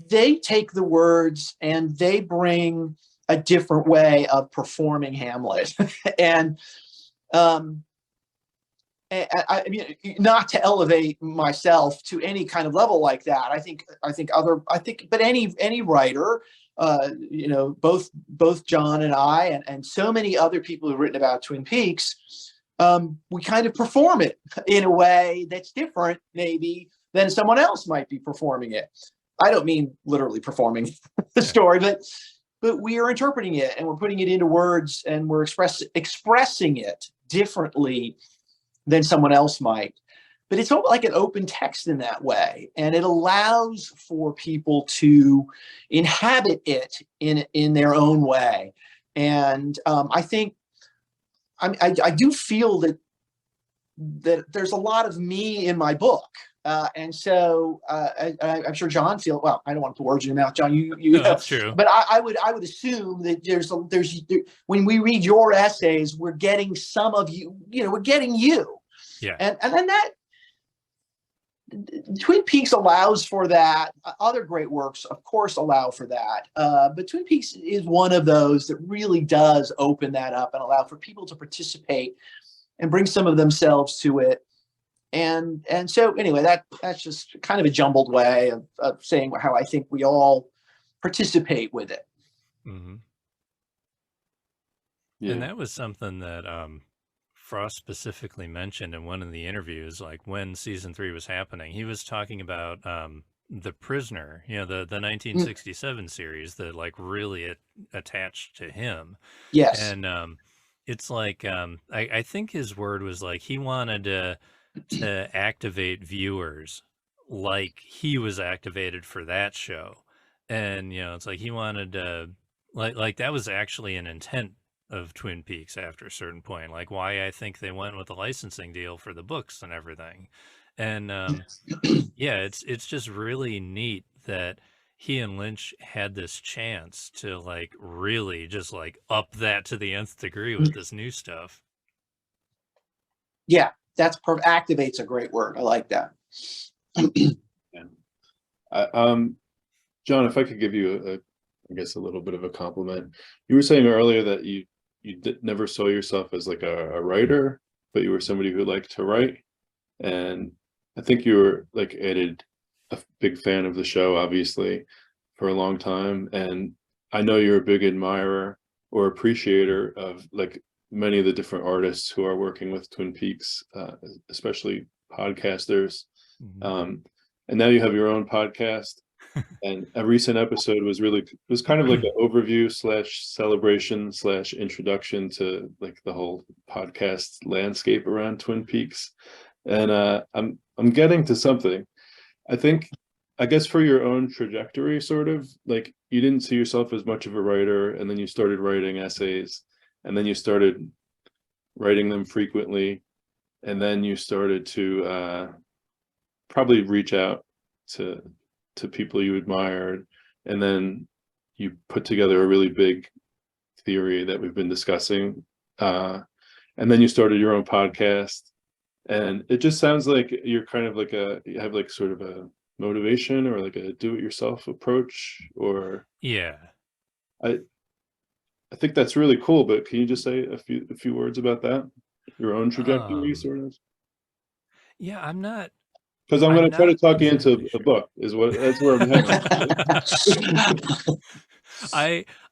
S2: They take the words and they bring a different way of performing Hamlet. And I mean, not to elevate myself to any kind of level like that. But any writer, both John and I, and so many other people who've written about Twin Peaks, we kind of perform it in a way that's different, maybe, than someone else might be performing it. I don't mean literally performing the story, but we are interpreting it and we're putting it into words and we're expressing it differently than someone else might. But it's like an open text in that way. And it allows for people to inhabit it in their own way. And I think, I do feel that there's a lot of me in my book. And so I'm sure John feels, well, I don't want to put words in your mouth, John,
S1: No, that's true.
S2: But I would assume that there's when we read your essays, we're getting some of you, we're getting you.
S1: Yeah.
S2: And then that Twin Peaks allows for that. Other great works, of course, allow for that. But Twin Peaks is one of those that really does open that up and allow for people to participate and bring some of themselves to it. And so anyway, that's just kind of a jumbled way of saying how I think we all participate with it.
S1: Mm-hmm.
S3: Yeah.
S1: And that was something that Frost specifically mentioned in one of the interviews, like when season 3 was happening. He was talking about The Prisoner, the 1967 series that like really attached to him.
S2: Yes.
S1: And it's like, I think his word was like, he wanted to activate viewers like he was activated for that show. And, it's like he wanted to, like that was actually an intent of Twin Peaks after a certain point, like why I think they went with the licensing deal for the books and everything. And yeah, it's just really neat that he and Lynch had this chance to like really just like up that to the nth degree with this new stuff.
S2: Yeah, that's perfect. Activate's a great word. I like that.
S3: John, if I could give you I guess a little bit of a compliment. You were saying earlier that you never saw yourself as like a writer, but you were somebody who liked to write. And I think you were like a big fan of the show, obviously, for a long time. And I know you're a big admirer or appreciator of like many of the different artists who are working with Twin Peaks, especially podcasters.
S1: Mm-hmm.
S3: And now you have your own podcast. And a recent episode was kind of like an overview / celebration / introduction to like the whole podcast landscape around Twin Peaks. And I'm getting to something. I guess for your own trajectory, sort of like you didn't see yourself as much of a writer, and then you started writing essays, and then you started writing them frequently, and then you started to probably reach out to people you admired, and then you put together a really big theory that we've been discussing, and then you started your own podcast, and it just sounds like you're kind of like you have like sort of a motivation or like a do-it-yourself approach, or
S1: Yeah,
S3: I think that's really cool, but can you just say a few words about that? Your own trajectory, sort of?
S1: Yeah, I'm not.
S3: Because I'm going to try to talk you
S1: exactly
S3: into a
S1: sure.
S3: book. That's where I'm heading.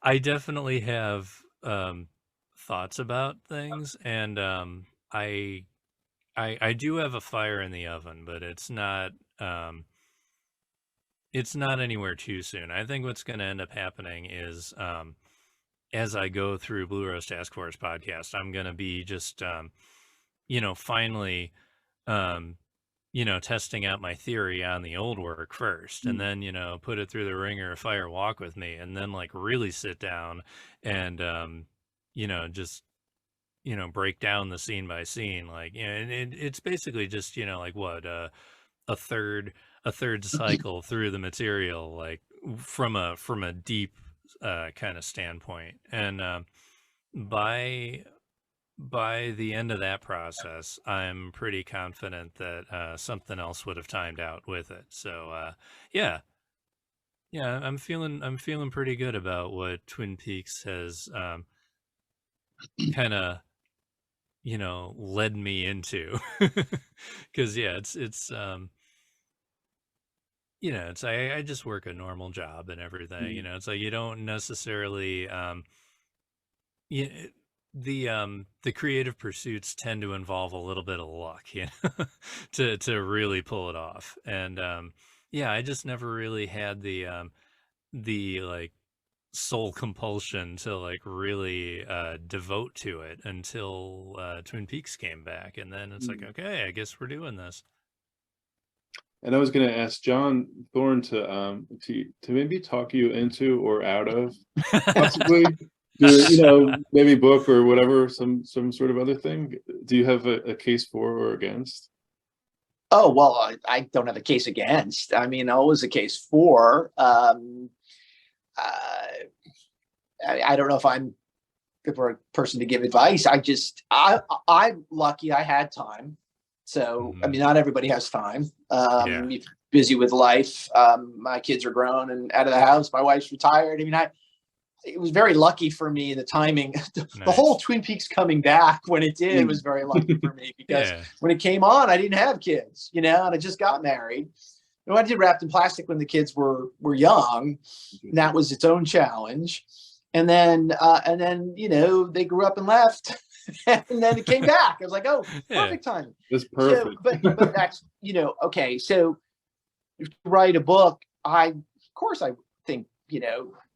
S1: I definitely have thoughts about things, and I do have a fire in the oven, but it's not anywhere too soon. I think what's going to end up happening is as I go through Blue Rose Task Force podcast, I'm going to be just finally testing out my theory on the old work first, and then, put it through the ringer of Fire Walk with me, and then like really sit down and, just, break down the scene by scene. Like, and it's basically just, like what, a third cycle through the material, like from a deep, kind of standpoint. And, by the end of that process, I'm pretty confident that something else would have timed out with it. So yeah, I'm feeling pretty good about what Twin Peaks has kind of led me into. Because yeah, I just work a normal job and everything. It's like you don't necessarily yeah, the creative pursuits tend to involve a little bit of luck, to really pull it off. And yeah, I just never really had the like soul compulsion to like really devote to it until Twin Peaks came back, and then it's like, okay, I guess we're doing this.
S3: And I was going to ask John Thorne to maybe talk you into or out of possibly maybe book or whatever, some sort of other thing. Do you have a case for or against?
S2: Oh, well, I don't have a case against. I mean, always a case for. I don't know if I'm good for a person to give advice. I'm lucky I had time. So, I mean, not everybody has time. You're busy with life. My kids are grown and out of the house. My wife's retired. I mean, it was very lucky for me, the timing. The whole Twin Peaks coming back when it did was very lucky for me, because when it came on, I didn't have kids, and I just got married. I did Wrapped in Plastic when the kids were young, and that was its own challenge. And then they grew up and left, and then it came back. I was like, oh, perfect timing.
S3: That's perfect.
S2: So, but that's okay. So to write a book, of course I think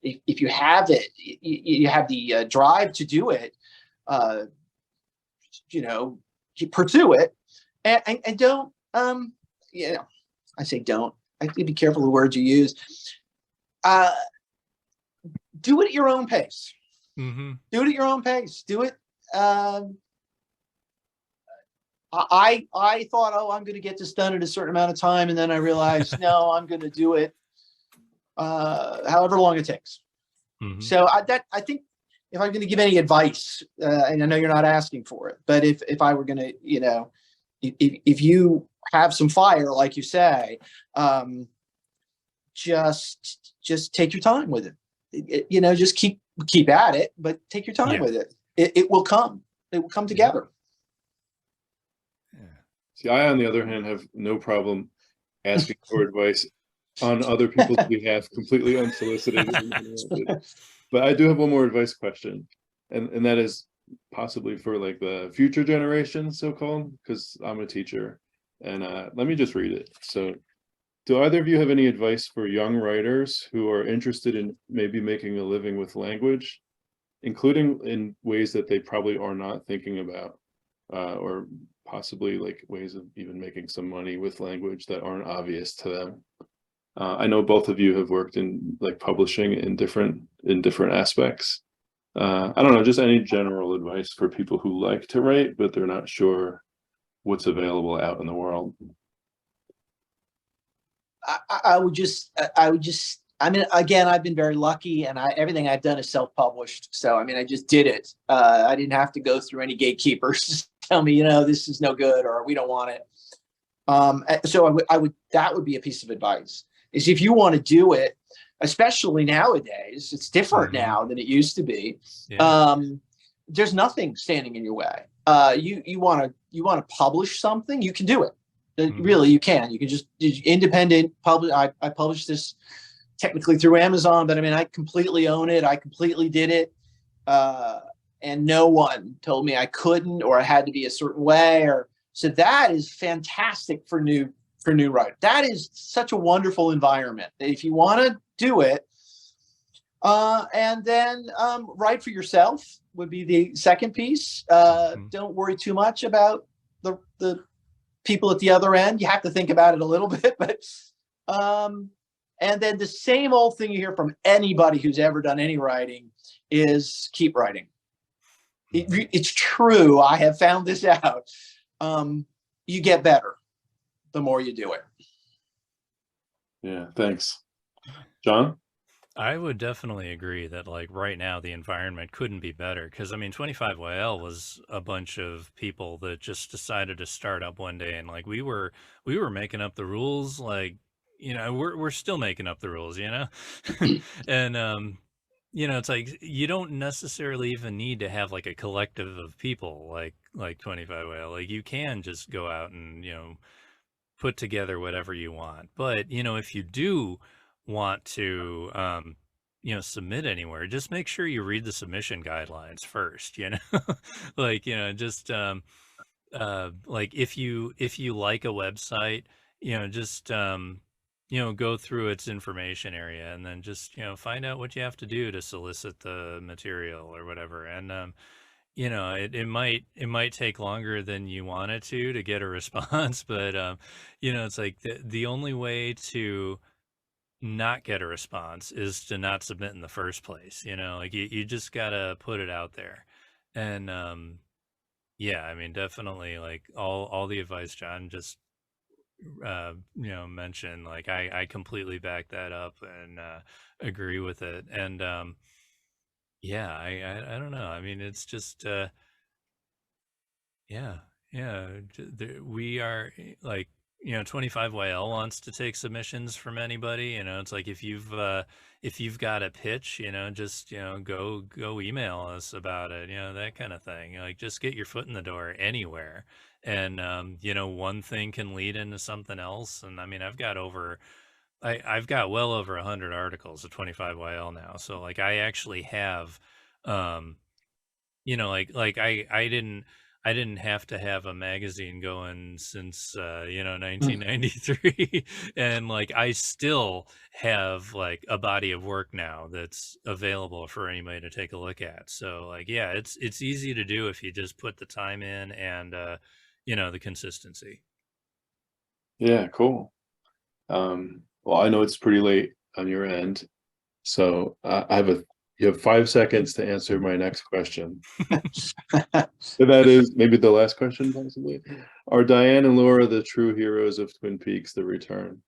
S2: if you have it, you have the drive to do it. You pursue it, and don't. I say don't. I have to be careful the words you use. Do it at your own pace.
S1: Mm-hmm.
S2: Do it at your own pace. Do it. I thought, oh, I'm going to get this done in a certain amount of time, and then I realized, no, I'm going to do it however long it takes.
S1: Mm-hmm.
S2: So I think if I'm going to give any advice, and I know you're not asking for it, but if I were going to, if you have some fire, like you say, just take your time with it. Just keep at it, but take your time with it. It will come. It will come together.
S3: Yeah. See, I, on the other hand, have no problem asking for advice on other people's behalf, completely unsolicited. But I do have one more advice question, and that is possibly for like the future generation, so-called, because I'm a teacher. And let me just read it. So, do either of you have any advice for young writers who are interested in maybe making a living with language, including in ways that they probably are not thinking about, or possibly like ways of even making some money with language that aren't obvious to them? I know both of you have worked in like publishing in different aspects. I don't know, just any general advice for people who like to write, but they're not sure what's available out in the world.
S2: I would just, I mean, again, I've been very lucky, and everything I've done is self-published. So, I mean, I just did it. I didn't have to go through any gatekeepers to tell me, this is no good, or we don't want it. So that would be a piece of advice, is if you want to do it, especially nowadays. It's different now than it used to be.
S1: Yeah.
S2: There's nothing standing in your way. You want to publish something, you can do it. Really, you can. You can just independent publish. I published this technically through Amazon, but I mean, I completely own it. I completely did it. And no one told me I couldn't, or I had to be a certain way, or so that is fantastic for new writers. That is such a wonderful environment. If you want to do it, and then write for yourself would be the second piece. Don't worry too much about the people at the other end. You have to think about it a little bit, but and then the same old thing you hear from anybody who's ever done any writing is keep writing. It's true. I have found this out. You get better the more you do it.
S3: Yeah, thanks. John?
S1: I would definitely agree that like right now the environment couldn't be better, because I mean 25YL was a bunch of people that just decided to start up one day, and like we were making up the rules, like, you know, we're still making up the rules, you know. And you know, it's like you don't necessarily even need to have like a collective of people like 25YL. Like you can just go out and, you know, put together whatever you want. But, you know, if you do want to you know, submit anywhere, just make sure you read the submission guidelines first, you know. Like, you know, just like if you like a website, you know, just you know, go through its information area and then just, you know, find out what you have to do to solicit the material or whatever. And you know, it might take longer than you want it to get a response, but you know, it's like the only way to not get a response is to not submit in the first place. You know, like you just gotta put it out there. And yeah, I mean, definitely like all the advice John just you know, mentioned, like I completely back that up and agree with it. And yeah, I don't know, I mean, it's just yeah, yeah, we are like, you know, 25YL wants to take submissions from anybody. You know, it's like if you've got a pitch, you know, just, you know, go email us about it, you know, that kind of thing. Like just get your foot in the door anywhere. And you know, one thing can lead into something else. And I mean, I've got well over 100 articles of 25YL now. So like I actually have you know, like I didn't have to have a magazine going since you know, 1993. And like I still have like a body of work now that's available for anybody to take a look at. So like, yeah, it's easy to do if you just put the time in and you know, the consistency.
S3: Yeah, cool. Well, I know it's pretty late on your end, so you have 5 seconds to answer my next question. So that is maybe the last question, possibly. Are Diane and Laura the true heroes of Twin Peaks: The Return?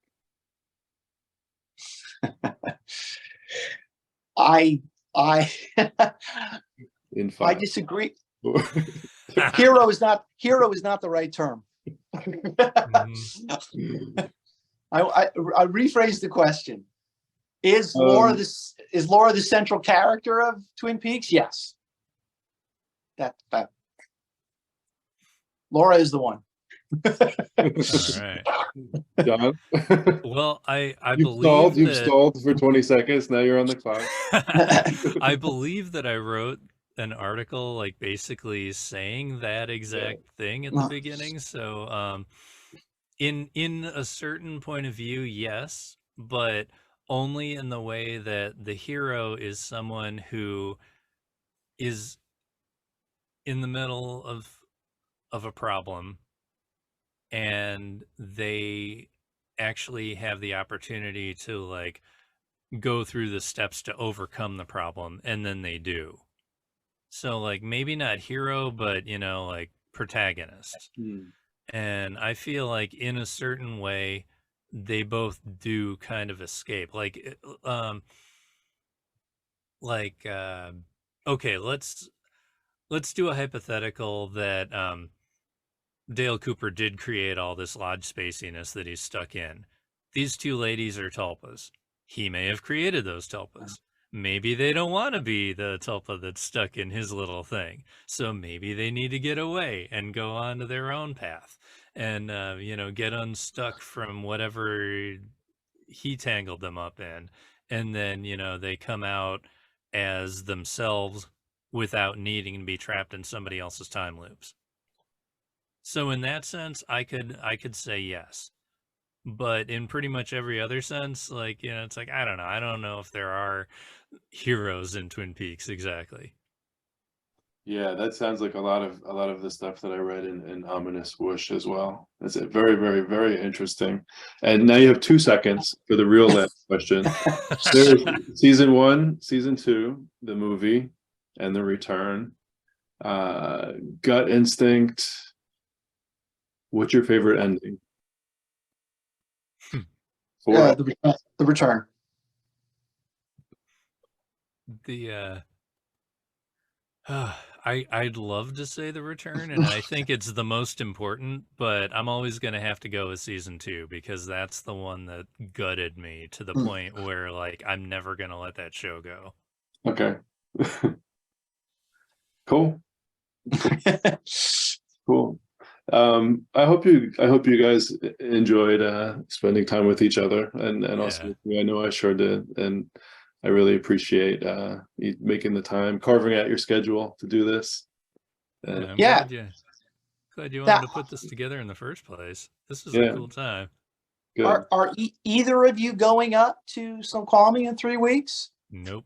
S2: I
S3: In
S2: I
S3: 5.
S2: disagree. Hero is not the right term. I rephrase the question. Is Laura the central character of Twin Peaks? Yes. That Laura is the one.
S1: All right.
S3: John?
S1: Well, I
S3: You've
S1: believe
S3: stalled for 20 seconds. Now you're on the clock.
S1: I believe that I wrote an article like basically saying that exact thing at the beginning. So in a certain point of view, yes, but only in the way that the hero is someone who is in the middle of a problem, and they actually have the opportunity to like go through the steps to overcome the problem, and then they do. So like maybe not hero, but you know, like protagonist. And I feel like in a certain way they both do kind of escape. Like okay, let's do a hypothetical that Dale Cooper did create all this lodge spaciness that he's stuck in. These two ladies are tulpas. he may have created those tulpas. Maybe they don't want to be the tulpa that's stuck in his little thing. So maybe they need to get away and go on to their own path and, you know, get unstuck from whatever he tangled them up in. And then, you know, they come out as themselves without needing to be trapped in somebody else's time loops. So in that sense, I could say yes. But in pretty much every other sense, like, you know, it's like, I don't know. I don't know if there are heroes in Twin Peaks exactly.
S3: Yeah, that sounds like a lot of the stuff that I read in Ominous Whoosh as well. It's very, very, very interesting. And now you have 2 seconds for the real last question. There's season 1, season 2, the movie, and the return. Gut instinct. What's your favorite ending?
S2: The return.
S1: I'd love to say the return, and I think it's the most important, but I'm always going to have to go with season 2 because that's the one that gutted me to the point where, like, I'm never going to let that show go.
S3: Okay. Cool. Cool. I hope you guys enjoyed spending time with each other, and also I know I sure did, and I really appreciate you making the time, carving out your schedule to do this.
S1: I'm glad you wanted to put this together in the first place. This was a cool time.
S2: Good. Are either of you going up to Snoqualmie in 3 weeks?
S1: Nope.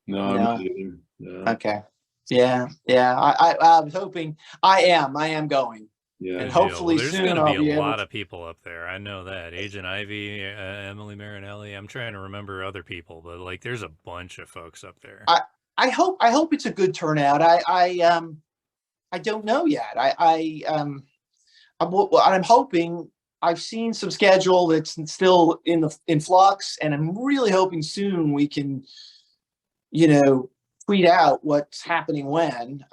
S3: No, I'm not either. No.
S2: Okay. Yeah. I was hoping. I am going.
S3: Yeah.
S2: And hopefully
S1: there's
S2: soon
S1: going to
S2: I'll
S1: be
S2: be
S1: a
S2: able
S1: lot of people up there. I know that. Agent Ivy, Emily Marinelli. I'm trying to remember other people, but like there's a bunch of folks up there.
S2: I hope it's a good turnout. I don't know yet. I'm hoping. I've seen some schedule that's still in flux, and I'm really hoping soon we can, you know, tweet out what's happening when.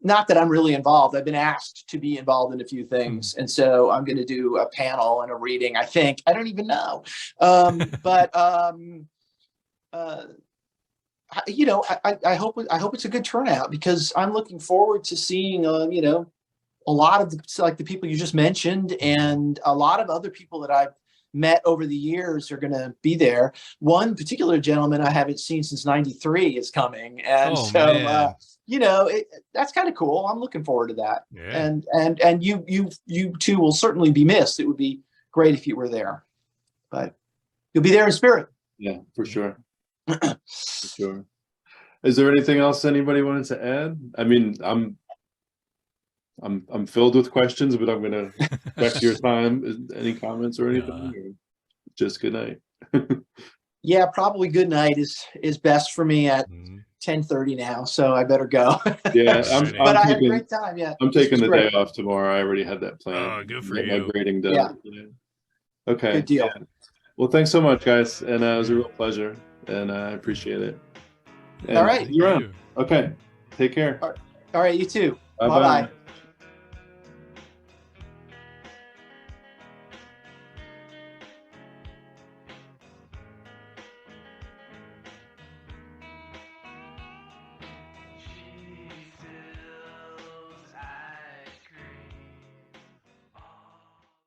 S2: Not that I'm really involved. I've been asked to be involved in a few things. And so I'm going to do a panel and a reading, I think. I don't even know. You know, I hope it's a good turnout because I'm looking forward to seeing, you know, a lot of the people you just mentioned and a lot of other people that I've met over the years are going to be there. One particular gentleman I haven't seen since '93 is coming. And you know, that's kind of cool. I'm looking forward to that. Yeah. And you two will certainly be missed. It would be great if you were there, but you'll be there in spirit.
S3: Yeah, for sure. For sure. Is there anything else anybody wanted to add? I mean, I'm filled with questions, but I'm going to respect your time. Any comments or anything? Or just good night.
S2: Yeah, probably good night is best for me at 10:30 now, so I better go.
S3: Yeah,
S2: but I had a great time. Yeah,
S3: I'm taking the day off tomorrow. I already had that planned.
S1: Oh, good for you.
S3: My grading done. Yeah. Okay.
S2: Good deal.
S3: Yeah. Well, thanks so much, guys, and it was a real pleasure, and I appreciate it. And
S2: all right,
S3: you're on. Okay, take care.
S2: All right, you too.
S3: Bye-bye.